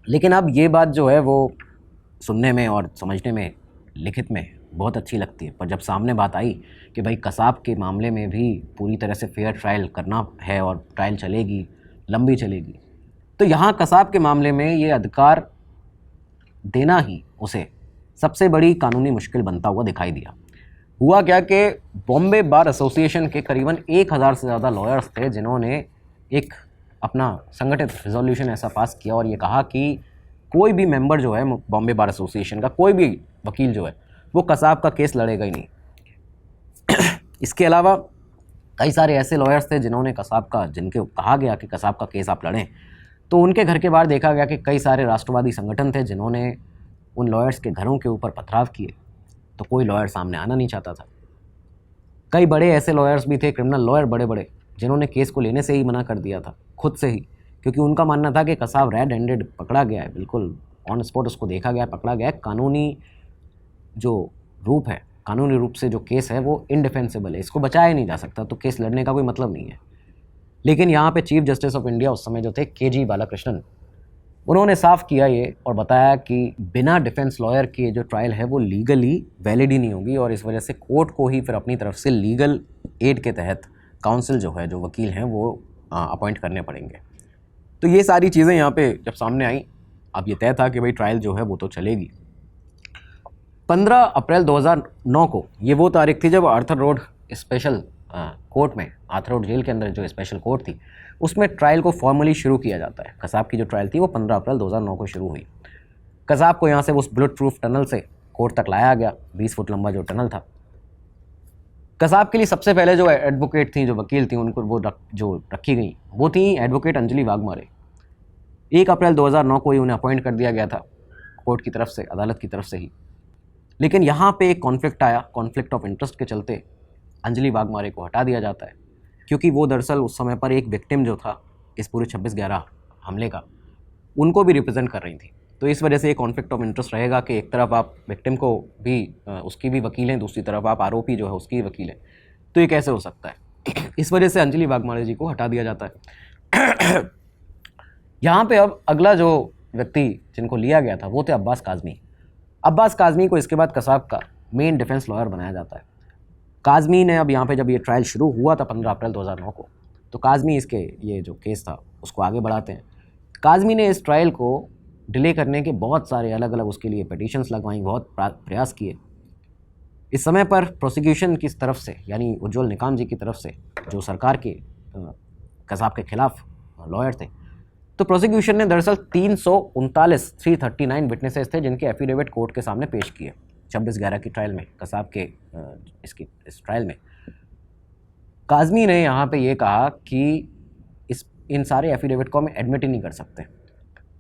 लेकिन अब ये बात जो है वो सुनने में और समझने में, लिखित में बहुत अच्छी लगती है, पर जब सामने बात आई कि भाई कसाब के मामले में भी पूरी तरह से फेयर ट्रायल करना है और ट्रायल चलेगी, लंबी चलेगी, तो यहाँ कसाब के मामले में ये अधिकार देना ही उसे सबसे बड़ी कानूनी मुश्किल बनता हुआ दिखाई दिया। हुआ क्या कि बॉम्बे बार एसोसिएशन के करीबन 1000 से ज़्यादा लॉयर्स थे जिन्होंने एक अपना संगठित रिजोल्यूशन ऐसा पास किया और ये कहा कि कोई भी मेंबर जो है बॉम्बे बार एसोसिएशन का, कोई भी वकील जो है वो कसाब का केस लड़ेगा ही नहीं। इसके अलावा कई सारे ऐसे लॉयर्स थे जिन्होंने कसाब का, जिनके कहा गया कि कसाब का केस आप लड़ें, तो उनके घर के बाहर देखा गया कि कई सारे राष्ट्रवादी संगठन थे जिन्होंने उन लॉयर्स के घरों के ऊपर पथराव किए। तो कोई लॉयर सामने आना नहीं चाहता था। कई बड़े ऐसे लॉयर्स भी थे, क्रिमिनल लॉयर बड़े बड़े, जिन्होंने केस को लेने से ही मना कर दिया था, खुद से ही, क्योंकि उनका मानना था कि कसाब रेड हैंडेड पकड़ा गया है, बिल्कुल ऑन स्पॉट उसको देखा गया, पकड़ा गया है, कानूनी जो रूप है, कानूनी रूप से जो केस है वो इनडिफेंसिबल है, इसको बचाया नहीं जा सकता, तो केस लड़ने का कोई मतलब नहीं है। लेकिन यहाँ पे चीफ जस्टिस ऑफ इंडिया उस समय जो थे KG बालाकृष्णन, उन्होंने साफ किया ये और बताया कि बिना डिफेंस लॉयर के जो ट्रायल है वो लीगली वैलिड ही नहीं होगी और इस वजह से कोर्ट को ही फिर अपनी तरफ से लीगल एड के तहत काउंसिल जो है, जो वकील हैं, वो अपॉइंट करने पड़ेंगे। तो ये सारी चीज़ें यहाँ पे जब सामने आई, अब ये तय था कि भाई ट्रायल जो है वो तो चलेगी। 15 अप्रैल 2009 को, ये वो तारीख थी जब आर्थर रोड स्पेशल कोर्ट में, आर्थर रोड जेल के अंदर जो स्पेशल कोर्ट थी, उसमें ट्रायल को फॉर्मली शुरू किया जाता है। कसाब की जो ट्रायल थी वो 15 अप्रैल 2009 को शुरू हुई। कसाब को यहाँ से उस बुलेट प्रूफ टनल से कोर्ट तक लाया गया, 20 फुट लंबा जो टनल था। कसाब के लिए सबसे पहले जो एडवोकेट थी, जो वकील थी, उनको वो जो रखी गई वो थी एडवोकेट अंजलि वाघमारे। 1 अप्रैल 2009 को ही उन्हें अपॉइंट कर दिया गया था कोर्ट की तरफ से, अदालत की तरफ से ही। लेकिन यहाँ पे एक कॉन्फ्लिक्ट आया, कॉन्फ्लिक्ट ऑफ इंटरेस्ट के चलते अंजलि वाघमारे को हटा दिया जाता है, क्योंकि वो दरअसल उस समय पर एक विक्टिम जो था इस पूरे 26/11 हमले का, उनको भी रिप्रेजेंट कर रही थी। तो इस वजह से एक कॉन्फ्लिक्ट ऑफ इंटरेस्ट रहेगा कि एक तरफ आप विक्टिम को भी उसकी भी वकील हैं, दूसरी तरफ आप आरोपी जो है उसकी भी वकील है, तो ये कैसे हो सकता है। इस वजह से अंजलि वाघमारे जी को हटा दिया जाता है। यहाँ पे अब अगला जो व्यक्ति जिनको लिया गया था वो थे अब्बास काज़मी। अब्बास काज़मी को इसके बाद कसाब का मेन डिफेंस लॉयर बनाया जाता है। काज़मी ने अब यहाँ पे जब ये ट्रायल शुरू हुआ था 15 अप्रैल 2009 को, तो काज़मी इसके ये जो केस था उसको आगे बढ़ाते हैं। काज़मी ने इस ट्रायल को डिले करने के बहुत सारे अलग अलग उसके लिए पिटीशंस लगवाई, बहुत प्रयास किए। इस समय पर प्रोसिक्यूशन की तरफ से, यानी उज्ज्वल निकाम जी की तरफ से, जो सरकार के कसाब के खिलाफ लॉयर थे, तो प्रोसिक्यूशन ने दरअसल 339 विटनेसेस थे जिनके एफिडेविट कोर्ट के सामने पेश किए 26/11 की ट्रायल में, कसाब के इस ट्रायल में। काज़मी ने यहाँ पे ये कहा कि इन सारे एफिडेविट को हम एडमिट ही नहीं कर सकते,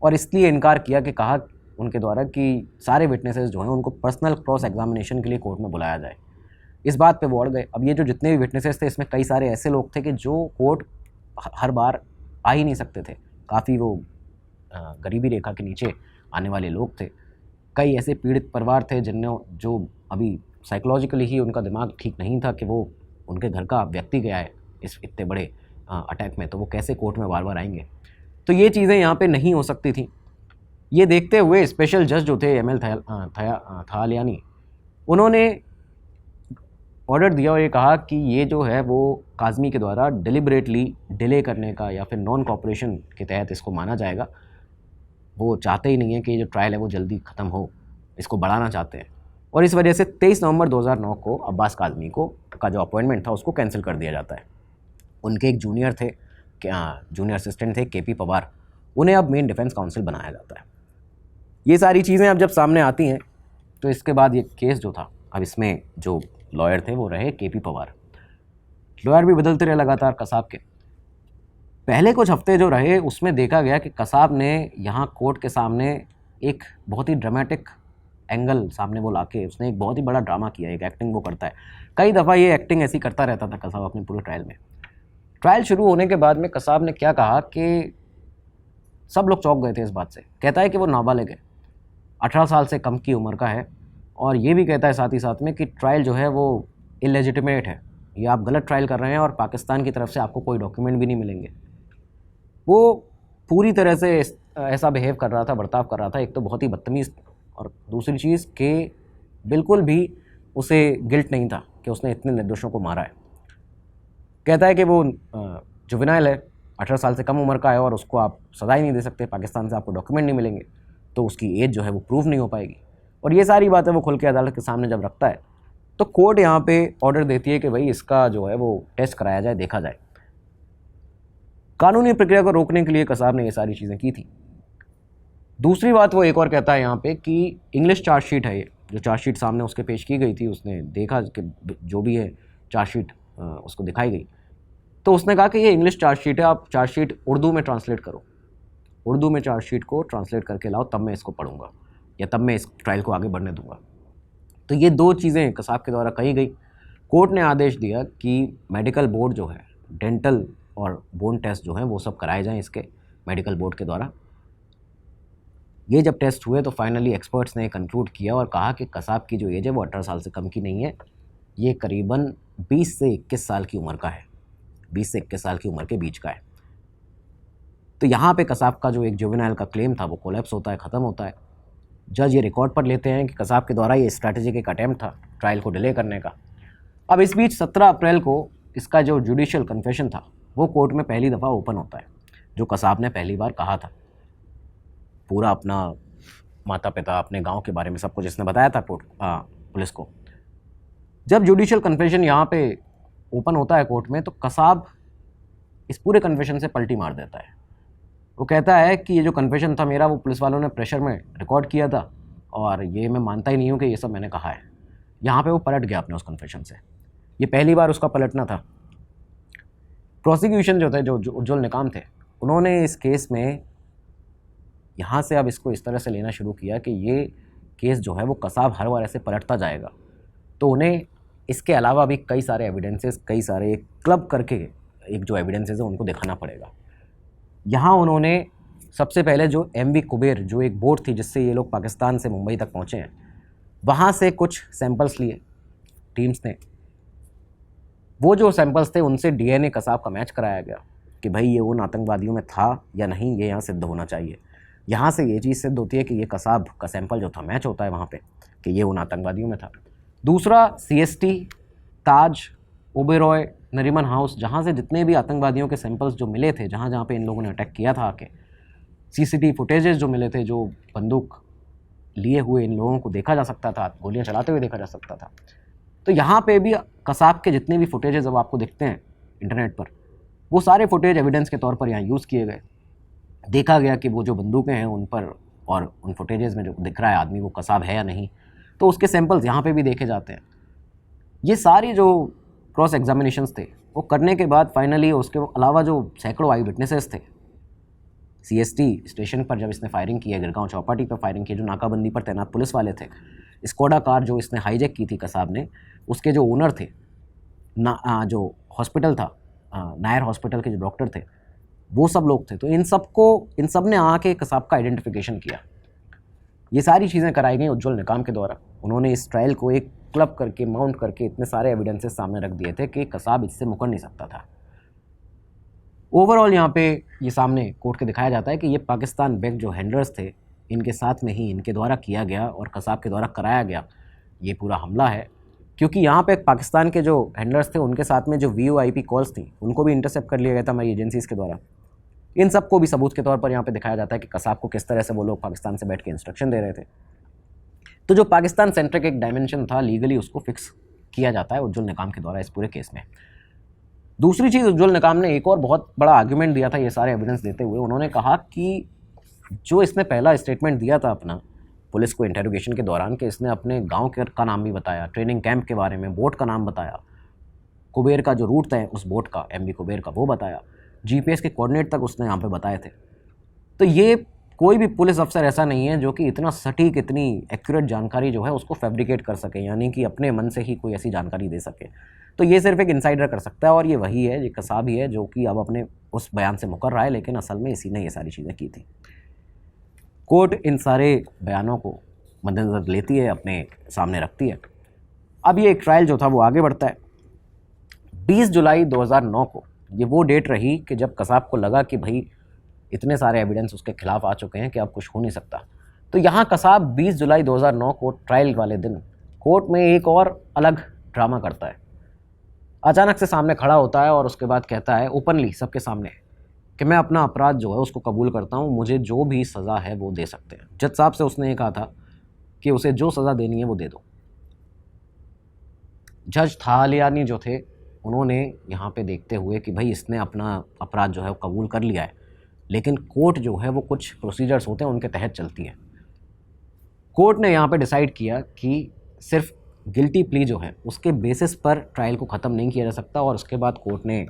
और इसलिए इनकार किया कि कहा उनके द्वारा कि सारे विटनेसेस जो हैं उनको पर्सनल क्रॉस एग्जामिनेशन के लिए कोर्ट में बुलाया जाए। इस बात पे वो अड़ गए। अब ये जो जितने भी विटनेसेस थे, इसमें कई सारे ऐसे लोग थे कि जो कोर्ट हर बार आ ही नहीं सकते थे, काफ़ी वो गरीबी रेखा के नीचे आने वाले लोग थे। कई ऐसे पीड़ित परिवार थे जो अभी साइकोलॉजिकली ही उनका दिमाग ठीक नहीं था कि वो, उनके घर का व्यक्ति गया है इस इतने बड़े अटैक में, तो वो कैसे कोर्ट में बार बार आएंगे। तो ये चीज़ें यहाँ पे नहीं हो सकती थी। ये देखते हुए स्पेशल जज जो थे ML थालियानी, उन्होंने ऑर्डर दिया और ये कहा कि ये जो है वो काज़मी के द्वारा डिलिबरेटली डिले करने का या फिर नॉन कॉपरेशन के तहत इसको माना जाएगा। वो चाहते ही नहीं है कि ये जो ट्रायल है वो जल्दी ख़त्म हो, इसको बढ़ाना चाहते हैं। और इस वजह से 23 नवंबर 2009 को अब्बास काज़मी का जो अपॉइंटमेंट था उसको कैंसिल कर दिया जाता है। उनके एक जूनियर थे, जूनियर असिस्टेंट थे केपी पवार, उन्हें अब मेन डिफेंस काउंसिल बनाया जाता है। ये सारी चीज़ें अब जब सामने आती हैं तो इसके बाद ये केस जो था, अब इसमें जो लॉयर थे वो रहे केपी पवार। लॉयर भी बदलते रहे लगातार कसाब के। पहले कुछ हफ्ते जो रहे उसमें देखा गया कि कसाब ने यहाँ कोर्ट के सामने एक बहुत ही ड्रामेटिक एंगल सामने वो लाके उसने एक बहुत ही बड़ा ड्रामा किया, एक एक्टिंग वो करता है। कई दफ़ा ये एक्टिंग ऐसी करता रहता था कसाब अपने पूरे ट्रायल में। ट्रायल शुरू होने के बाद में कसाब ने क्या कहा कि सब लोग चौंक गए थे इस बात से। कहता है कि वो नाबालिग है, 18 साल से कम की उम्र का है, और ये भी कहता है साथ ही साथ में कि ट्रायल जो है वो इलेजिटिमेट है, ये आप गलत ट्रायल कर रहे हैं और पाकिस्तान की तरफ से आपको कोई डॉक्यूमेंट भी नहीं मिलेंगे। वो पूरी तरह से ऐसा बिहेव कर रहा था, बर्ताव कर रहा था, एक तो बहुत ही बदतमीज़, और दूसरी चीज़ कि बिल्कुल भी उसे गिल्ट नहीं था कि उसने इतने निर्दोषों को मारा है। कहता है कि वो जुवेनाइल है, 18 साल से कम उम्र का है और उसको आप सज़ा ही नहीं दे सकते, पाकिस्तान से आपको डॉक्यूमेंट नहीं मिलेंगे तो उसकी एज जो है वो प्रूव नहीं हो पाएगी। और ये सारी बातें वो खुल के अदालत के सामने जब रखता है तो कोर्ट यहाँ पे ऑर्डर देती है कि भाई इसका जो है वो टेस्ट कराया जाए, देखा जाए। कानूनी प्रक्रिया को रोकने के लिए कसाब ने ये सारी चीज़ें की थी। दूसरी बात वो एक और कहता है यहाँ पे कि इंग्लिश चार्जशीट है, ये जो चार्जशीट सामने उसके पेश की गई थी, उसने देखा कि जो भी है चार्जशीट उसको दिखाई गई, तो उसने कहा कि ये इंग्लिश चार्जशीट है, आप चार्जशीट उर्दू में ट्रांसलेट करो, उर्दू में चार्जशीट को ट्रांसलेट करके लाओ, तब मैं इसको पढ़ूंगा या तब मैं इस ट्रायल को आगे बढ़ने दूंगा। तो ये दो चीज़ें कसाब के द्वारा कही गई। कोर्ट ने आदेश दिया कि मेडिकल बोर्ड जो है, डेंटल और बोन टेस्ट जो हैं वो सब कराए जाएं इसके मेडिकल बोर्ड के द्वारा। ये जब टेस्ट हुए तो फाइनली एक्सपर्ट्स ने कंक्लूड किया और कहा कि कसाब की जो एज है वो 18 साल से कम की नहीं है, ये करीबन 20 से 21 साल की उम्र का है, 20 से 21 साल की उम्र के बीच का है। तो यहाँ पे कसाब का जो एक जुवेनाइल का क्लेम था वो कोलैप्स होता है, ख़त्म होता है। जज ये रिकॉर्ड पर लेते हैं कि कसाब के द्वारा ये स्ट्रैटेजिक एक अटैम्प्ट था ट्रायल को डिले करने का। अब इस बीच 17 अप्रैल को इसका जो जुडिशियल कन्फेशन था वो कोर्ट में पहली दफ़ा ओपन होता है, जो कसाब ने पहली बार कहा था। पूरा अपना माता पिता, अपने गांव के बारे में सब कुछ इसने बताया था पुलिस को। जब जुडिशियल कन्फेशन यहाँ पे ओपन होता है कोर्ट में तो कसाब इस पूरे कन्फेशन से पलटी मार देता है। वो कहता है कि ये जो कन्फेशन था मेरा वो पुलिस वालों ने प्रेशर में रिकॉर्ड किया था और ये मैं मानता ही नहीं हूँ कि ये सब मैंने कहा है। यहाँ पे वो पलट गया अपने उस कन्फेशन से। ये पहली बार उसका पलटना था। प्रोसिक्यूशन जो थे, जो उज्ज्वल निकाम थे, उन्होंने इस केस में यहाँ से अब इसको इस तरह से लेना शुरू किया कि ये केस जो है वो कसाब हर बार ऐसे पलटता जाएगा, तो उन्हें इसके अलावा भी कई सारे एविडेंसेस, कई सारे क्लब करके एक जो एविडेंसेस है उनको दिखाना पड़ेगा। यहाँ उन्होंने सबसे पहले जो MV कुबेर, जो एक बोट थी जिससे ये लोग पाकिस्तान से मुंबई तक पहुँचे हैं, वहाँ से कुछ सैंपल्स लिए टीम्स ने। वो जो सैंपल्स थे उनसे DNA कसाब का मैच कराया गया कि भाई ये उन आतंकवादियों में था या नहीं, ये यहाँ सिद्ध होना चाहिए। यहाँ से ये चीज़ सिद्ध होती है कि ये कसाब का सैंपल जो था मैच होता है वहाँ पे कि ये उन आतंकवादियों में था। दूसरा CST, ताज, ओबेरॉय, नरीमन हाउस, जहाँ से जितने भी आतंकवादियों के सैंपल्स जो मिले थे, जहाँ जहाँ पे इन लोगों ने अटैक किया था आके, CCTV फुटेजेस जो मिले थे, जो बंदूक लिए हुए इन लोगों को देखा जा सकता था, गोलियाँ चलाते हुए देखा जा सकता था। तो यहाँ पे भी कसाब के जितने भी फुटेजेस अब आपको दिखते हैं इंटरनेट पर, वो सारे फुटेज एविडेंस के तौर पर यहाँ यूज़ किए गए। देखा गया कि वो जो बंदूकें हैं उन पर और उन फुटेजेस में जो दिख रहा है आदमी वो कसाब है या नहीं, तो उसके सैंपल्स यहाँ पे भी देखे जाते हैं। ये सारी जो क्रॉस एग्जामिनेशंस थे वो करने के बाद फाइनली उसके अलावा जो सैकड़ों आई विटनेसेस थे, CST स्टेशन पर जब इसने फायरिंग की है, गिरगांव चौपाटी पर फायरिंग की, जो नाकाबंदी पर तैनात पुलिस वाले थे, स्कोडा कार जो इसने हाईजैक की थी कसाब ने, उसके जो ओनर थे, जो हॉस्पिटल था, नायर हॉस्पिटल के जो डॉक्टर थे, वो सब लोग थे। तो इन सब ने आके कसाब का आइडेंटिफिकेशन किया। ये सारी चीज़ें कराई गई उज्ज्वल निकाम के द्वारा। उन्होंने इस ट्रायल को एक क्लब करके, माउंट करके इतने सारे एविडेंसेस सामने रख दिए थे कि कसाब इससे मुकर नहीं सकता था। ओवरऑल यहाँ पे ये सामने कोर्ट के दिखाया जाता है कि ये पाकिस्तान बैक जो हैंडलर्स थे, इनके साथ में ही इनके द्वारा किया गया और कसाब के द्वारा कराया गया ये पूरा हमला है। क्योंकि यहाँ पे पाकिस्तान के जो हैंडलर्स थे उनके साथ में जो VOIP कॉल्स थी उनको भी इंटरसेप्ट कर लिया गया था हमारी एजेंसीज़ के द्वारा। इन सब को भी सबूत के तौर पर यहाँ पे दिखाया जाता है कि कसाब को किस तरह से वो लोग पाकिस्तान से बैठ के इंस्ट्रक्शन दे रहे थे। तो जो पाकिस्तान सेंट्रिक एक डायमेंशन था लीगली उसको फिक्स किया जाता है उज्ज्वल निकाम के द्वारा इस पूरे केस में। दूसरी चीज़, उज्ज्वल निकाम ने एक और बहुत बड़ा आर्ग्यूमेंट दिया था ये सारे एविडेंस देते हुए। उन्होंने कहा कि जो इसने पहला स्टेटमेंट दिया था अपना पुलिस को इंटेरोगेशन के दौरान, कि इसने अपने गांव का नाम भी बताया, ट्रेनिंग कैंप के बारे में, बोट का नाम बताया, कुबेर का जो रूट था उस बोट का, एमवी कुबेर का, वो बताया, जीपीएस के कोऑर्डिनेट तक उसने यहाँ पे बताए थे। तो ये कोई भी पुलिस अफसर ऐसा नहीं है जो कि इतना सटीक, इतनी एक्यूरेट जानकारी जो है उसको फैब्रिकेट कर सके, यानी कि अपने मन से ही कोई ऐसी जानकारी दे सके। तो ये सिर्फ एक इनसाइडर कर सकता है, और ये वही है, ये कसाब ही है जो कि अब अपने उस बयान से मुकर रहा है, लेकिन असल में इसी ने ये सारी चीज़ें की थी। कोर्ट इन सारे बयानों को मद्देनज़र लेती है, अपने सामने रखती है। अब ये एक ट्रायल जो था वो आगे बढ़ता है। 20 जुलाई 2009 को ये वो डेट रही कि जब कसाब को लगा कि भाई इतने सारे एविडेंस उसके खिलाफ आ चुके हैं कि अब कुछ हो नहीं सकता। तो यहाँ कसाब 20 जुलाई 2009 को ट्रायल वाले दिन कोर्ट में एक और अलग ड्रामा करता है। अचानक से सामने खड़ा होता है और उसके बाद कहता है ओपनली सबके सामने कि मैं अपना अपराध जो है उसको कबूल करता हूँ, मुझे जो भी सज़ा है वो दे सकते हैं। जज साहब से उसने ये कहा था कि उसे जो सज़ा देनी है वो दे दो। जज थालियानी जो थे उन्होंने यहाँ पे देखते हुए कि भाई इसने अपना अपराध जो है वो कबूल कर लिया है, लेकिन कोर्ट जो है वो कुछ प्रोसीजर्स होते हैं उनके तहत चलती है। कोर्ट ने यहाँ पे डिसाइड किया कि सिर्फ गिल्टी प्ली जो है उसके बेसिस पर ट्रायल को ख़त्म नहीं किया जा सकता, और उसके बाद कोर्ट ने,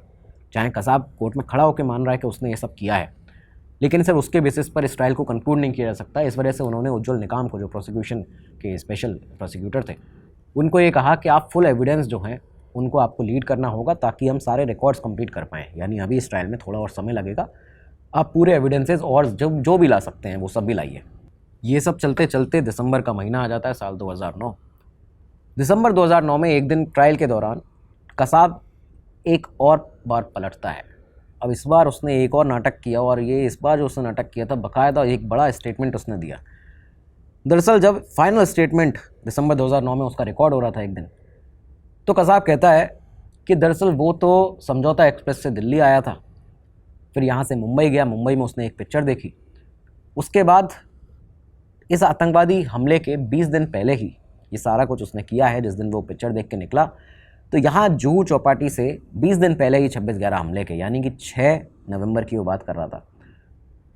चाहे कसाब कोर्ट में खड़ा होकर मान रहा है कि उसने ये सब किया है, लेकिन सिर्फ उसके बेसिस पर इस ट्रायल को कंक्लूड नहीं किया जा सकता। इस वजह से उन्होंने उज्ज्वल निकाम को, जो प्रोसिक्यूशन के स्पेशल प्रोसिक्यूटर थे, उनको ये कहा कि आप फुल एविडेंस जो हैं उनको आपको लीड करना होगा ताकि हम सारे रिकॉर्ड्स कंप्लीट कर पाएँ। यानी अभी इस ट्रायल में थोड़ा और समय लगेगा, आप पूरे एविडेंसेस और जो भी ला सकते हैं वो सब भी लाइए। ये सब चलते चलते दिसंबर का महीना आ जाता है साल 2009। दिसंबर 2009 में एक दिन ट्रायल के दौरान कसाब एक और बार पलटता है। अब इस बार उसने एक और नाटक किया, और ये इस बार जो उसने नाटक किया था बाकायदा एक बड़ा स्टेटमेंट उसने दिया। दरअसल जब फाइनल स्टेटमेंट दिसंबर 2009 में उसका रिकॉर्ड हो रहा था एक दिन, तो कसाब कहता है कि दरअसल वो तो समझौता एक्सप्रेस से दिल्ली आया था, फिर यहाँ से मुंबई गया, मुंबई में उसने एक पिक्चर देखी, उसके बाद इस आतंकवादी हमले के 20 दिन पहले ही ये सारा कुछ उसने किया है। जिस दिन वो पिक्चर देख के निकला तो यहाँ जुहू चौपाटी से 20 दिन पहले ही 26/11 हमले के, यानी कि 6 नवंबर की वो बात कर रहा था।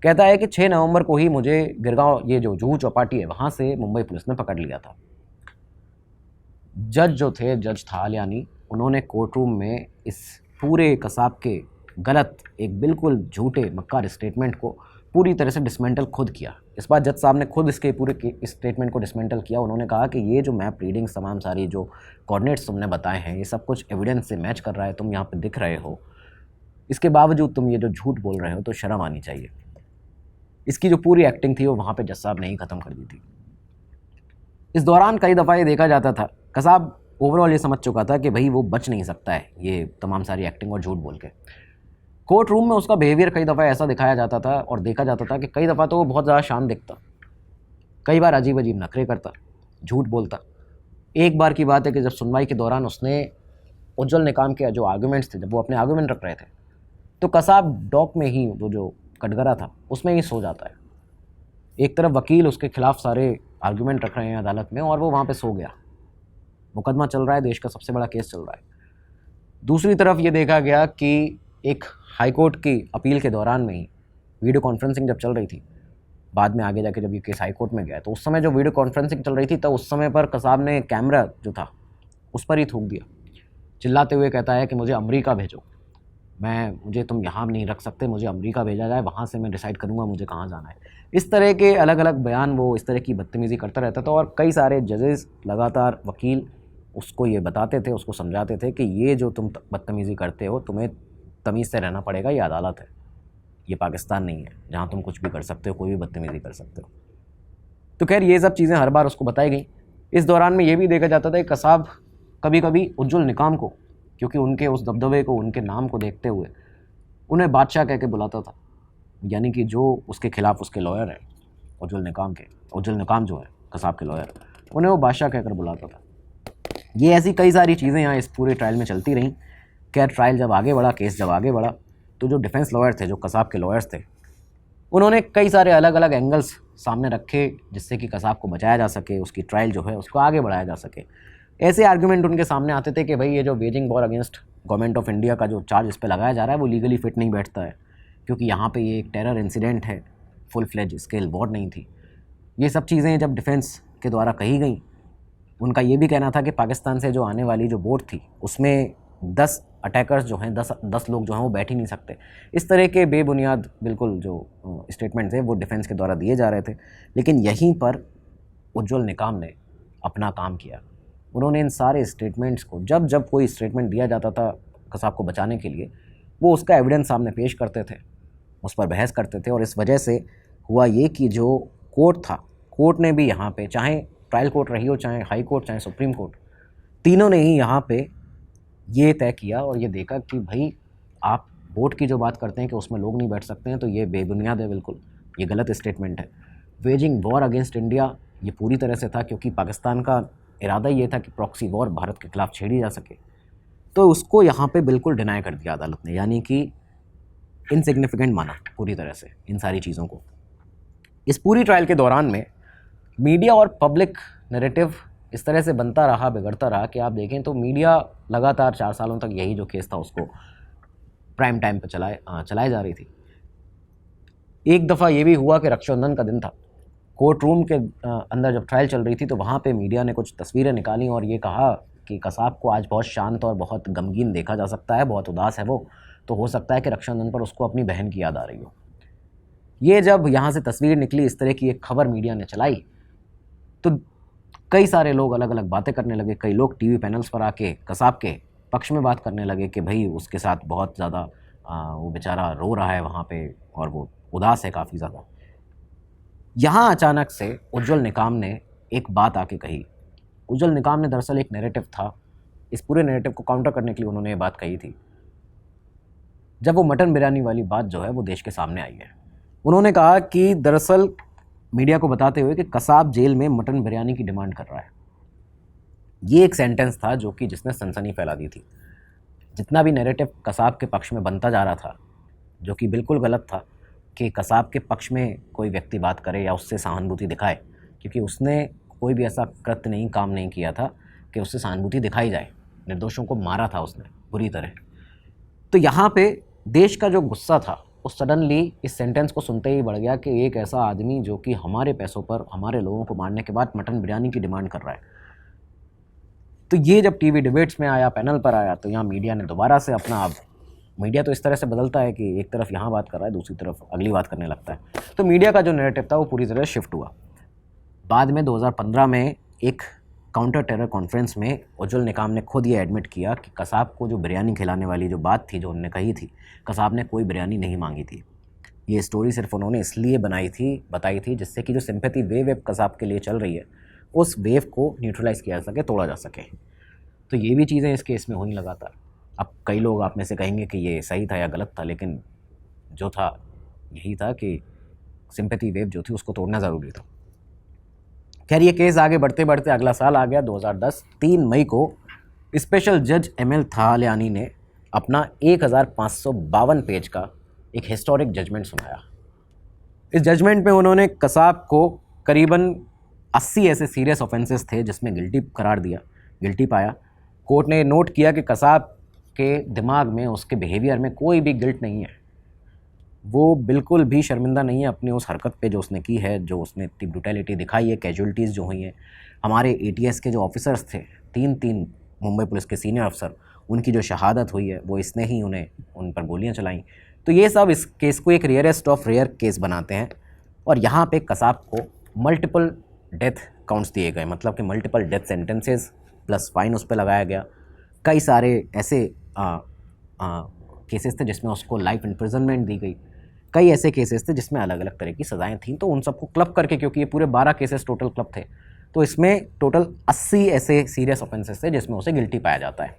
कहता है कि 6 नवंबर को ही मुझे गिरगांव, ये जो जुहू चौपाटी है, वहाँ से मुंबई पुलिस ने पकड़ लिया था। जज जो थे, जज थालियानी, उन्होंने कोर्ट रूम में इस पूरे कसाब के गलत, एक बिल्कुल झूठे मक्कार स्टेटमेंट को पूरी तरह से डिसमेंटल खुद किया। इस बार जज साहब ने खुद इसके पूरे स्टेटमेंट को डिसमेंटल किया। उन्होंने कहा कि ये जो मैप रीडिंग्स, तमाम सारी जो कोऑर्डिनेट्स तुमने बताए हैं, ये सब कुछ एविडेंस से मैच कर रहा है, तुम यहाँ पे दिख रहे हो, इसके बावजूद तुम ये जो झूठ बोल रहे हो, तो शर्म आनी चाहिए। इसकी जो पूरी एक्टिंग थी वो वहाँ पर जज साहब ने ही ख़त्म कर दी थी। इस दौरान कई दफ़ा ये देखा जाता था, कसाब ओवरऑल ये समझ चुका था कि भाई वो बच नहीं सकता है ये तमाम सारी एक्टिंग और झूठ बोल के। कोर्ट रूम में उसका बिहेवियर कई दफ़ा ऐसा दिखाया जाता था और देखा जाता था कि कई दफ़ा तो वो बहुत ज़्यादा शांत दिखता, कई बार अजीब अजीब नखरे करता, झूठ बोलता। एक बार की बात है कि जब सुनवाई के दौरान उसने उज्ज्वल निकाम के जो आर्गूमेंट्स थे, जब वो अपने आर्गूमेंट रख रहे थे, तो कसाब डॉक में ही, वो जो कटघरा था उसमें ही सो जाता है। एक तरफ वकील उसके खिलाफ सारे आर्गूमेंट रख रहे हैं अदालत में, और वो वहाँ पे सो गया। मुकदमा चल रहा है, देश का सबसे बड़ा केस चल रहा है। दूसरी तरफ ये देखा गया कि एक हाईकोर्ट की अपील के दौरान में ही वीडियो कॉन्फ्रेंसिंग जब चल रही थी, बाद में आगे जाके जब ये केस हाईकोर्ट में गया, तो उस समय जो वीडियो कॉन्फ्रेंसिंग चल रही थी, तो उस समय पर कसाब ने कैमरा जो था उस पर ही थूक दिया, चिल्लाते हुए कहता है कि मुझे अमेरिका भेजो, मुझे तुम यहाँ नहीं रख सकते, मुझे अमेरिका भेजा जाए, वहाँ से मैं डिसाइड करूँगा मुझे कहाँ जाना है। इस तरह के अलग अलग बयान वो इस तरह की बदतमीज़ी करता रहता था, और कई सारे जजेस, लगातार वकील उसको ये बताते थे, उसको समझाते थे कि ये जो तुम बदतमीज़ी करते हो, तुम्हें तमीज़ से रहना पड़ेगा, ये अदालत है, ये पाकिस्तान नहीं है जहाँ तुम कुछ भी कर सकते हो, कोई भी बदतमीज़ी कर सकते हो। तो खैर ये सब चीज़ें हर बार उसको बताई गई। इस दौरान में ये भी देखा जाता था कि कसाब कभी कभी उज्ज्वल निकाम को, क्योंकि उनके उस दबदबे को, उनके नाम को देखते हुए उन्हें बादशाह कह के बुलाता था, यानी कि जो उसके खिलाफ उसके लॉयर हैं उज्ज्वल निकाम जो है कसाब के लॉयर, उन्हें वो बादशाह कहकर बुलाता था। ये ऐसी कई सारी चीज़ें यहाँ इस पूरे ट्रायल में चलती रहीं। खैर ट्रायल जब आगे बढ़ा, केस जब आगे बढ़ा, तो जो डिफेंस लॉयर थे, जो कसाब के लॉयर्स थे, उन्होंने कई सारे अलग अलग एंगल्स सामने रखे जिससे कि कसाब को बचाया जा सके, उसकी ट्रायल जो है उसको आगे बढ़ाया जा सके। ऐसे आर्गुमेंट उनके सामने आते थे कि भाई ये जो waging war against government of India का जो चार्ज इस पर लगाया जा रहा है वो लीगली फिट नहीं बैठता है, क्योंकि यहाँ पे ये एक टेरर इंसिडेंट है, फुल फ्लेज स्केल वॉर नहीं थी। ये सब चीज़ें जब डिफेंस के द्वारा कही गई, उनका ये भी कहना था कि पाकिस्तान से जो आने वाली जो बोट थी उसमें 10 अटैकर्स जो हैं, 10 लोग जो हैं वो बैठ ही नहीं सकते। इस तरह के बेबुनियाद बिल्कुल जो स्टेटमेंट थे वो डिफेंस के द्वारा दिए जा रहे थे। लेकिन यहीं पर उज्ज्वल निकाम ने अपना काम किया। उन्होंने इन सारे स्टेटमेंट्स को, जब जब कोई स्टेटमेंट दिया जाता था कसाब को बचाने के लिए, वो उसका एविडेंस सामने पेश करते थे, उस पर बहस करते थे। और इस वजह से हुआ ये कि जो कोर्ट था, कोर्ट ने भी यहाँ पे, चाहे ट्रायल कोर्ट रही हो, चाहे हाई कोर्ट, चाहे सुप्रीम कोर्ट, तीनों ने ही यहाँ पे ये तय किया और ये देखा कि भाई आप वोट की जो बात करते हैं कि उसमें लोग नहीं बैठ सकते हैं, तो ये बेबुनियाद है, बिल्कुल ये गलत स्टेटमेंट है। वेजिंग वॉर अगेंस्ट इंडिया ये पूरी तरह से था, क्योंकि पाकिस्तान का इरादा ये था कि प्रॉक्सी वॉर भारत के खिलाफ छेड़ी जा सके, तो उसको यहाँ पे बिल्कुल डिनाई कर दिया अदालत ने, यानी कि इनसिग्निफिकेंट माना पूरी तरह से इन सारी चीज़ों को। इस पूरी ट्रायल के दौरान में मीडिया और पब्लिक नैरेटिव इस तरह से बनता रहा, बिगड़ता रहा कि आप देखें तो मीडिया लगातार 4 सालों तक यही जो केस था उसको प्राइम टाइम पर चलाए जा रही थी। एक दफ़ा ये भी हुआ कि रक्षाबंधन का दिन था, कोर्ट रूम के अंदर जब ट्रायल चल रही थी तो वहाँ पे मीडिया ने कुछ तस्वीरें निकाली और ये कहा कि कसाब को आज बहुत शांत और बहुत गमगीन देखा जा सकता है, बहुत उदास है वो, तो हो सकता है कि रक्षाबंधन पर उसको अपनी बहन की याद आ रही हो। ये जब यहाँ से तस्वीर निकली, इस तरह की एक खबर मीडिया ने चलाई, तो कई सारे लोग अलग अलग बातें करने लगे। कई लोग टीवी पैनल्स पर आके कसाब के पक्ष में बात करने लगे कि भाई उसके साथ बहुत ज़्यादा वो बेचारा रो रहा है वहाँ पे और वो उदास है काफ़ी ज़्यादा। यहाँ अचानक से उज्ज्वल निकाम ने एक बात आके कही। उज्ज्वल निकाम ने दरअसल एक नैरेटिव था, इस पूरे नैरेटिव को काउंटर करने के लिए उन्होंने ये बात कही थी जब वो मटन बिरयानी वाली बात जो है वो देश के सामने आई है। उन्होंने कहा कि दरअसल मीडिया को बताते हुए कि कसाब जेल में मटन बिरयानी की डिमांड कर रहा है। ये एक सेंटेंस था जो कि जिसने सनसनी फैला दी थी। जितना भी नैरेटिव कसाब के पक्ष में बनता जा रहा था, जो कि बिल्कुल गलत था कि कसाब के पक्ष में कोई व्यक्ति बात करे या उससे सहानुभूति दिखाए, क्योंकि उसने कोई भी ऐसा कृत्य नहीं, काम नहीं किया था कि उससे सहानुभूति दिखाई जाए। निर्दोषों को मारा था उसने बुरी तरह। तो यहाँ पे देश का जो गुस्सा था वो सडनली इस सेंटेंस को सुनते ही बढ़ गया कि एक ऐसा आदमी जो कि हमारे पैसों पर हमारे लोगों को मारने के बाद मटन बिरयानी की डिमांड कर रहा है। तो ये जब टीवी डिबेट्स में आया, पैनल पर आया, तो यहाँ मीडिया ने दोबारा से अपना, अब मीडिया तो इस तरह से बदलता है कि एक तरफ यहाँ बात कर रहा है, दूसरी तरफ अगली बात करने लगता है। तो मीडिया का जो नैरेटिव था वो पूरी तरह शिफ्ट हुआ। बाद में 2015 में एक काउंटर टेरर कॉन्फ्रेंस में उज्ज्वल निकाम ने खुद ये एडमिट किया कि कसाब को जो बिरयानी खिलाने वाली जो बात थी जो उन्होंने कही थी, कसाब ने कोई बिरयानी नहीं मांगी थी। ये स्टोरी सिर्फ उन्होंने इसलिए बताई थी जिससे कि जो सिंपैथी वेव कसाब के लिए चल रही है उस वेव को न्यूट्रलाइज़ किया जा सके, तोड़ा जा सके। तो ये भी चीज़ें इस केस में हुई लगातार। अब कई लोग आप में से कहेंगे कि ये सही था या गलत था, लेकिन जो था यही था कि सिंपैथी वेव जो थी उसको तोड़ना ज़रूरी था। खैर, ये केस आगे बढ़ते बढ़ते अगला साल आ गया 2010। 3 मई को स्पेशल जज ML थालियानी ने अपना 1552 पेज का एक हिस्टोरिक जजमेंट सुनाया। इस जजमेंट में उन्होंने कसाब को करीबन 80 ऐसे सीरियस ऑफेंसेस थे जिसमें गिल्टी पाया। कोर्ट ने नोट किया कि कसाब के दिमाग में, उसके बिहेवियर में कोई भी गिल्ट नहीं है, वो बिल्कुल भी शर्मिंदा नहीं है अपनी उस हरकत पे जो उसने की है, जो उसने इतनी ब्रूटैलिटी दिखाई है, कैजुअलिटीज़ जो हुई हैं। हमारे ATS के जो ऑफिसर्स थे, 3 मुंबई पुलिस के सीनियर अफसर, उनकी जो शहादत हुई है वो इसने ही उन पर गोलियां चलाई। तो ये सब इस केस को एक रेयरेस्ट ऑफ रेयर केस बनाते हैं। और यहाँ पे कसाब को मल्टीपल डेथ काउंट्स दिए गए, मतलब कि multiple death sentences plus fine उस पर लगाया गया। कई सारे ऐसे केसेस थे जिसमें उसको लाइफ इम्प्रिजनमेंट दी गई। कई ऐसे केसेस थे जिसमें अलग अलग तरह की सज़ाएं थीं। तो उन सबको क्लब करके, क्योंकि ये पूरे 12 केसेस टोटल क्लब थे, तो इसमें टोटल 80 ऐसे सीरियस ऑफेंसेस थे जिसमें उसे गिल्टी पाया जाता है।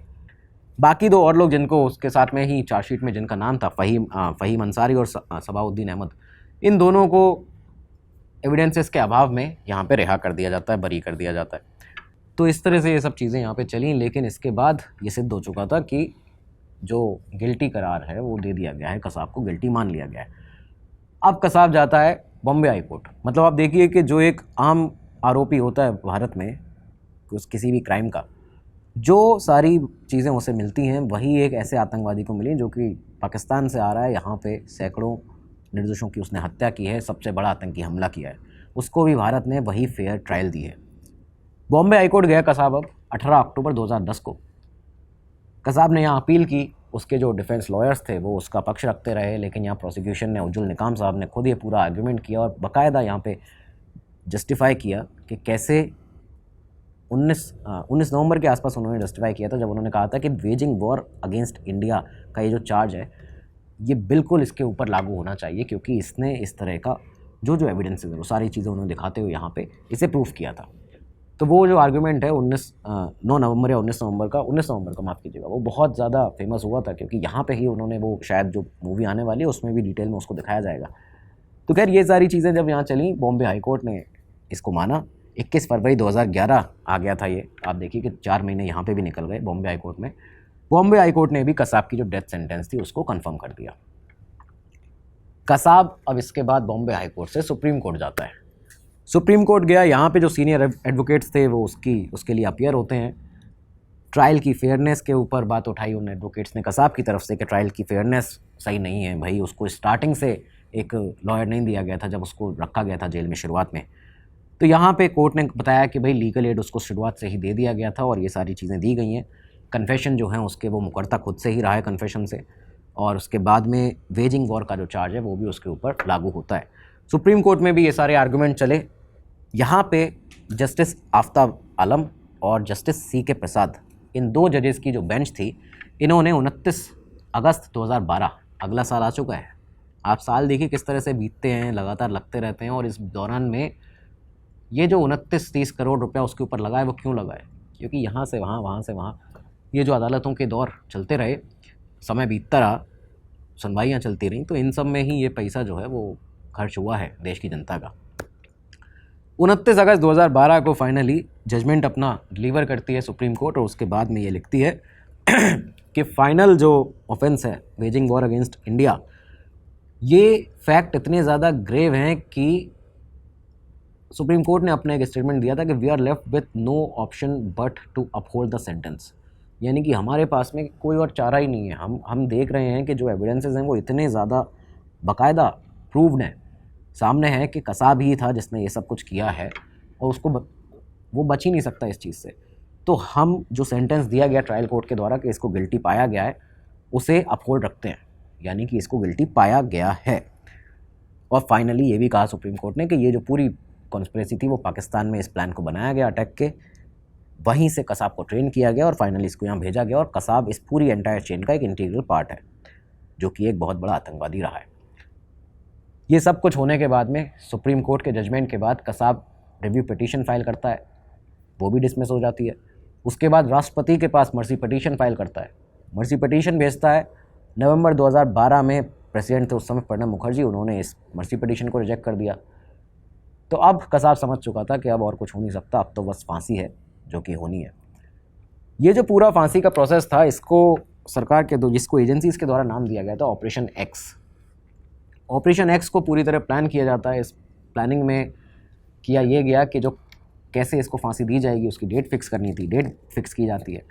बाकी 2 और लोग जिनको उसके साथ में ही चार्जशीट में जिनका नाम था, फ़हीम अंसारी और सबाउद्दीन अहमद, इन दोनों को एविडेंसेस के अभाव में यहाँ पे रिहा कर दिया जाता है, बरी कर दिया जाता है। तो इस तरह से ये सब चीज़ें यहाँ पे चली। लेकिन इसके बाद ये सिद्ध हो चुका था कि जो गिल्टी करार है वो दे दिया गया है, कसाब को गिल्टी मान लिया गया है। अब कसाब जाता है बॉम्बे हाई कोर्ट। मतलब आप देखिए कि जो एक आम आरोपी होता है भारत में उस किसी भी क्राइम का, जो सारी चीज़ें उसे मिलती हैं वही एक ऐसे आतंकवादी को मिली जो कि पाकिस्तान से आ रहा है, यहाँ पे सैकड़ों निर्दोषों की उसने हत्या की है, सबसे बड़ा आतंकी हमला किया है, उसको भी भारत ने वही फेयर ट्रायल दी है। बॉम्बे हाईकोर्ट गया कसाब अब 18 अक्टूबर 2010 को। कसाब ने यहाँ अपील की, उसके जो डिफेंस लॉयर्स थे वो उसका पक्ष रखते रहे, लेकिन यहाँ प्रोसिक्यूशन ने, उज्जुल निकाम साहब ने खुद ये पूरा आर्ग्यूमेंट किया और बाकायदा यहाँ पे जस्टिफाई किया कि कैसे 19 नवंबर के आसपास उन्होंने जस्टिफाई किया था, जब उन्होंने कहा था कि वेजिंग वॉर अगेंस्ट इंडिया का ये जो चार्ज है ये बिल्कुल इसके ऊपर लागू होना चाहिए, क्योंकि इसने इस तरह का जो एविडेंसेस है वो सारी चीज़ें उन्होंने दिखाते हुए यहाँ पे इसे प्रूफ किया था। तो वो जो आर्गूमेंट है 9 नवंबर या 19 नवंबर का माफ़ कीजिएगा, वो बहुत ज़्यादा फेमस हुआ था, क्योंकि यहाँ पे ही उन्होंने वो शायद जो मूवी आने वाली है उसमें भी डिटेल में उसको दिखाया जाएगा। तो खैर ये सारी चीज़ें जब यहाँ चली, बॉम्बे हाई कोर्ट ने इसको माना। 21 फरवरी 2011 आ गया था ये, आप देखिए कि 4 महीने यहाँ पे भी निकल गए बॉम्बे हाई कोर्ट में। बॉम्बे हाई कोर्ट ने भी कसाब की जो डेथ सेंटेंस थी उसको कंफर्म कर दिया। कसाब अब इसके बाद बॉम्बे हाई कोर्ट से सुप्रीम कोर्ट जाता है। सुप्रीम कोर्ट गया, यहाँ पे जो सीनियर एडवोकेट्स थे वो उसके लिए अपीयर होते हैं। ट्रायल की फेयरनेस के ऊपर बात उठाई उन एडवोकेट्स ने कसाब की तरफ से कि ट्रायल की फेयरनेस सही नहीं है भाई, उसको स्टार्टिंग से एक लॉयर नहीं दिया गया था जब उसको रखा गया था जेल में शुरुआत में। तो यहाँ पे कोर्ट ने बताया कि भाई लीगल एड उसको शुरुआत से ही दे दिया गया था और ये सारी चीज़ें दी गई हैं। कन्फेशन जो है उसके वो मुकर्ता खुद से ही रहा है कन्फेशन से, और उसके बाद में वेजिंग वॉर का जो चार्ज है वो भी उसके ऊपर लागू होता है। सुप्रीम कोर्ट में भी ये सारे आर्गूमेंट चले। यहाँ पे जस्टिस आफ्ताब आलम और जस्टिस CK प्रसाद, इन 2 जजेस की जो बेंच थी, इन्होंने 29 अगस्त 2012, अगला साल आ चुका है, आप साल देखिए किस तरह से बीतते हैं, लगातार लगते रहते हैं, और इस दौरान में ये जो 29-30 करोड़ रुपया उसके ऊपर लगा है वो क्यों लगा है? क्योंकि यहाँ से वहाँ, वहाँ से वहाँ, ये जो अदालतों के दौर चलते रहे, समय बीतता रहा, सुनवाइयाँ चलती रहीं, तो इन सब में ही ये पैसा जो है वो खर्च हुआ है देश की जनता का। 29 अगस्त 2012 को फाइनली जजमेंट अपना डिलीवर करती है सुप्रीम कोर्ट, और उसके बाद में ये लिखती है कि फाइनल जो ऑफेंस है वेजिंग वॉर अगेंस्ट इंडिया, ये फैक्ट इतने ज़्यादा ग्रेव हैं कि सुप्रीम कोर्ट ने अपना एक स्टेटमेंट दिया था कि we are left with no option but to uphold the sentence. यानी कि हमारे पास में कोई और चारा ही नहीं है। हम देख रहे हैं कि जो एविडेंसेस हैं वो इतने ज़्यादा बाकायदा प्रूव्ड हैं, सामने है कि कसाब ही था जिसने ये सब कुछ किया है, और उसको वो बच ही नहीं सकता इस चीज़ से। तो हम जो सेंटेंस दिया गया ट्रायल कोर्ट के द्वारा कि इसको गिल्टी पाया गया है, उसे अपहोल्ड रखते हैं, यानी कि इसको गिल्टी पाया गया है। और फाइनली ये भी कहा सुप्रीम कोर्ट ने कि ये जो पूरी कॉन्स्पिरेसी थी वो पाकिस्तान में इस प्लान को बनाया गया अटैक के, वहीं से कसाब को ट्रेन किया गया और फाइनली इसको यहाँ भेजा गया, और कसाब इस पूरी एंटायर चेन का एक इंटीग्रल पार्ट है, जो कि एक बहुत बड़ा आतंकवादी रहा है। ये सब कुछ होने के बाद में सुप्रीम कोर्ट के जजमेंट के बाद कसाब रिव्यू पिटीशन फाइल करता है, वो भी डिसमिस हो जाती है। उसके बाद राष्ट्रपति के पास मर्सी पिटीशन फाइल करता है, मर्सी पिटीशन भेजता है। नवंबर 2012 में प्रेसिडेंट थे उस समय प्रणब मुखर्जी, उन्होंने इस मर्सी पिटीशन को रिजेक्ट कर दिया। तो अब कसाब समझ चुका था कि अब और कुछ हो नहीं सकता, अब तो बस फांसी है जो कि होनी है। ये जो पूरा फांसी का प्रोसेस था, इसको सरकार के जिसको एजेंसीज़ के द्वारा नाम दिया गया था ऑपरेशन एक्स। ऑपरेशन एक्स को पूरी तरह प्लान किया जाता है। इस प्लानिंग में किया ये गया कि जो कैसे इसको फांसी दी जाएगी उसकी डेट फिक्स करनी थी, डेट फिक्स की जाती है।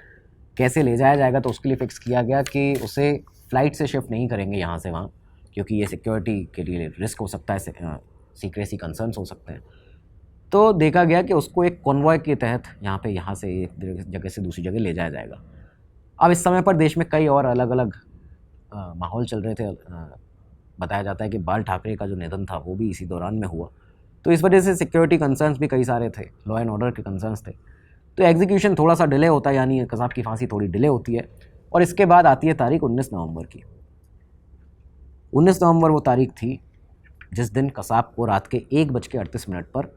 कैसे ले जाया जाएगा तो उसके लिए फ़िक्स किया गया कि उसे फ़्लाइट से शिफ्ट नहीं करेंगे यहाँ से वहाँ, क्योंकि ये सिक्योरिटी के लिए रिस्क हो सकता है, सीक्रेसी कंसर्न्स हो सकते हैं। तो देखा गया कि उसको एक कॉन्वॉय के तहत यहाँ से एक जगह से दूसरी जगह ले जाया जाएगा। अब इस समय पर देश में कई और अलग अलग माहौल चल रहे थे। बताया जाता है कि बाल ठाकरे का जो निधन था वो भी इसी दौरान में हुआ, तो इस वजह से सिक्योरिटी कंसर्न्स भी कई सारे थे, लॉ एंड ऑर्डर के कंसर्न्स थे। तो एग्जीक्यूशन थोड़ा सा डिले होता है, यानी कसाब की फांसी थोड़ी डिले होती है। और इसके बाद आती है तारीख 19 नवंबर की। 19 नवंबर वो तारीख थी जिस दिन कसाब को रात के 1:38 पर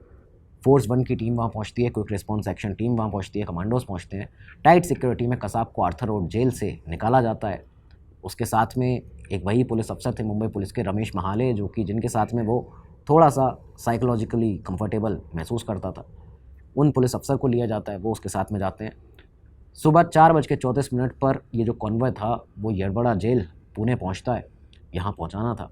फोर्स 1 की टीम वहाँ पहुँचती है, क्विक रिस्पॉन्स एक्शन टीम वहाँ पहुँचती है, कमांडोज पहुँचते हैं। टाइट सिक्योरिटी में कसाब को आर्थर रोड जेल से निकाला जाता है। उसके साथ में एक वही पुलिस अफसर थे मुंबई पुलिस के, रमेश महाले, जो कि जिनके साथ में वो थोड़ा सा साइकोलॉजिकली कंफर्टेबल महसूस करता था। उन पुलिस अफसर को लिया जाता है, वो उसके साथ में जाते हैं। सुबह 4:34 पर ये जो कॉन्वॉय था वो येरवड़ा जेल पुणे पहुंचता है, यहाँ पहुंचाना था।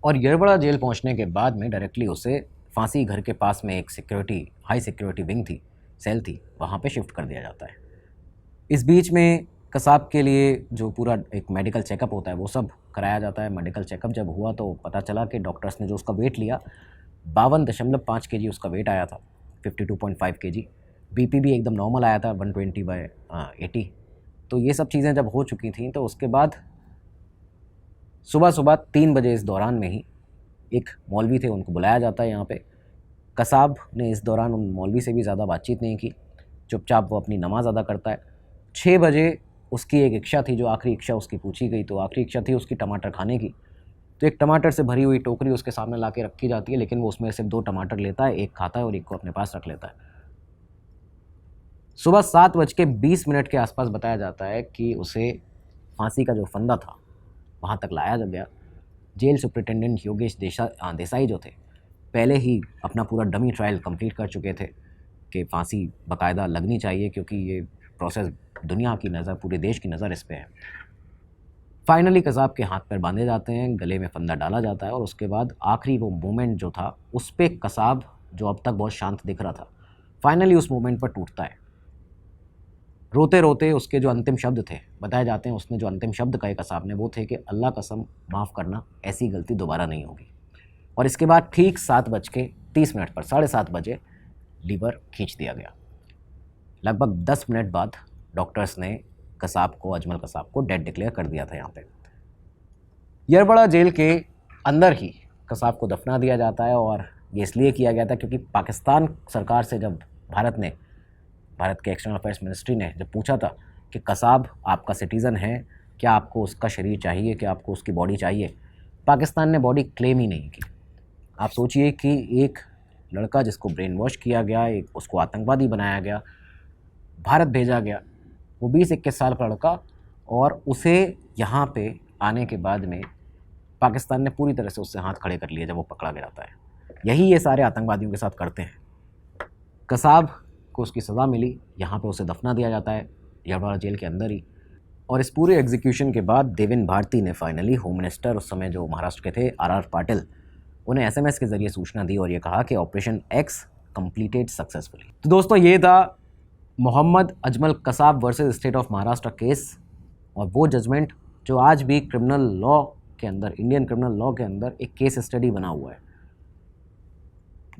और येरवड़ा जेल पहुंचने के बाद में डायरेक्टली उसे फांसी घर के पास में एक हाई सिक्योरिटी विंग थी, सेल थी, वहाँ पे शिफ्ट कर दिया जाता है। इस बीच में कसाब के लिए जो पूरा एक मेडिकल चेकअप होता है वो सब कराया जाता है। मेडिकल चेकअप जब हुआ तो पता चला कि डॉक्टर्स ने जो उसका वेट लिया 52.5 kg उसका वेट आया था, 52.5 kg। बीपी भी एकदम नॉर्मल आया था 120/80। तो ये सब चीज़ें जब हो चुकी थी तो उसके बाद सुबह 3 बजे इस दौरान में ही एक मौलवी थे, उनको बुलाया जाता है यहाँ पे। कसाब ने इस दौरान उन मौलवी से भी ज़्यादा बातचीत नहीं की, चुपचाप वो अपनी नमाज़ अदा करता है। 6 बजे उसकी एक इच्छा थी, जो आखिरी इच्छा उसकी पूछी गई, तो आखिरी इच्छा थी उसकी टमाटर खाने की। तो एक टमाटर से भरी हुई टोकरी उसके सामने ला के रखी जाती है, लेकिन वो उसमें सिर्फ 2 टमाटर लेता है, एक खाता है और एक को अपने पास रख लेता है। सुबह 7:20 के आसपास बताया जाता है कि उसे फांसी का जो फंदा था वहाँ तक लाया जब गया। जेल सुपरिटेंडेंट योगेश देसाई जो थे, पहले ही अपना पूरा डमी ट्रायल कंप्लीट कर चुके थे कि फांसी बाकायदा लगनी चाहिए, क्योंकि ये प्रोसेस दुनिया की नज़र, पूरे देश की नज़र इस पे है। फाइनली कसाब के हाथ पैर बांधे जाते हैं, गले में फंदा डाला जाता है और उसके बाद आखिरी वो मोमेंट जो था उस पर कसाब, जो अब तक बहुत शांत दिख रहा था, फाइनली उस मोमेंट पर टूटता है। रोते रोते उसके जो अंतिम शब्द थे, बताए जाते हैं उसने जो अंतिम शब्द कहे कसाब ने, वो थे कि अल्लाह कसम माफ़ करना, ऐसी गलती दोबारा नहीं होगी। और इसके बाद ठीक 7:30 पर 7:30 बजे लीवर खींच दिया गया। लगभग 10 मिनट बाद डॉक्टर्स ने अजमल कसाब को डेड डिक्लेयर कर दिया था। यहाँ पे येरवड़ा जेल के अंदर ही कसाब को दफना दिया जाता है, और ये इसलिए किया गया था क्योंकि पाकिस्तान सरकार से जब भारत के एक्सटर्नल अफेयर्स मिनिस्ट्री ने जब पूछा था कि कसाब आपका सिटीज़न है, क्या आपको उसका शरीर चाहिए, क्या आपको उसकी बॉडी चाहिए, पाकिस्तान ने बॉडी क्लेम ही नहीं की। आप सोचिए कि एक लड़का जिसको ब्रेन वॉश किया गया, एक उसको आतंकवादी बनाया गया, भारत भेजा गया, वो 20-21 साल का लड़का, और उसे यहाँ पे आने के बाद में पाकिस्तान ने पूरी तरह से उससे हाथ खड़े कर लिए जब वो पकड़ा गया जाता है। यही ये सारे आतंकवादियों के साथ करते हैं। कसाब को उसकी सज़ा मिली, यहाँ पे उसे दफना दिया जाता है येरवड़ा जेल के अंदर ही। और इस पूरे एग्जीक्यूशन के बाद देवेंद्र भारती ने फाइनली, होम मिनिस्टर उस समय जो महाराष्ट्र के थे, आर पाटिल, उन्हें SMS के ज़रिए सूचना दी और ये कहा कि ऑपरेशन एक्स कंप्लीटेड सक्सेसफुली। तो दोस्तों, ये था Mohammad Ajmal Kasab versus state of Maharashtra case, और वो जजमेंट जो आज भी क्रिमिनल लॉ के अंदर, इंडियन क्रिमिनल लॉ के अंदर एक केस स्टडी बना हुआ है।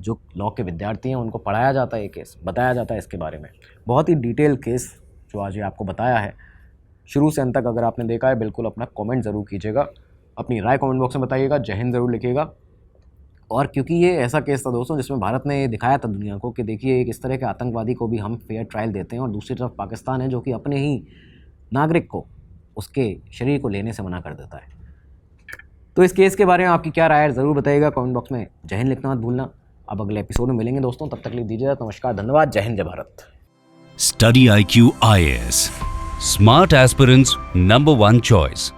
जो लॉ के विद्यार्थी हैं उनको पढ़ाया जाता है, ये केस बताया जाता है इसके बारे में। बहुत ही डिटेल केस जो आज ये आपको बताया है, शुरू से अंत तक अगर आपने देखा है, बिल्कुल अपना कमेंट ज़रूर कीजिएगा, अपनी राय कमेंट बॉक्स में बताइएगा, जय हिंद ज़रूर लिखिएगा। और क्योंकि ये ऐसा केस था दोस्तों जिसमें भारत ने दिखाया था दुनिया को कि देखिए एक इस तरह के आतंकवादी को भी हम फेयर ट्रायल देते हैं, और दूसरी तरफ पाकिस्तान है जो कि अपने ही नागरिक को उसके शरीर को लेने से मना कर देता है। तो इस केस के बारे में आपकी क्या राय है ज़रूर बताइएगा कमेंट बॉक्स में। जय हिंद लिखना मत भूलना। अब अगले एपिसोड में मिलेंगे दोस्तों, तब तक के लिए दीजिए नमस्कार, धन्यवाद, जय हिंद, जय Bharat. Study IQ IAS. Smart aspirants' #1 choice.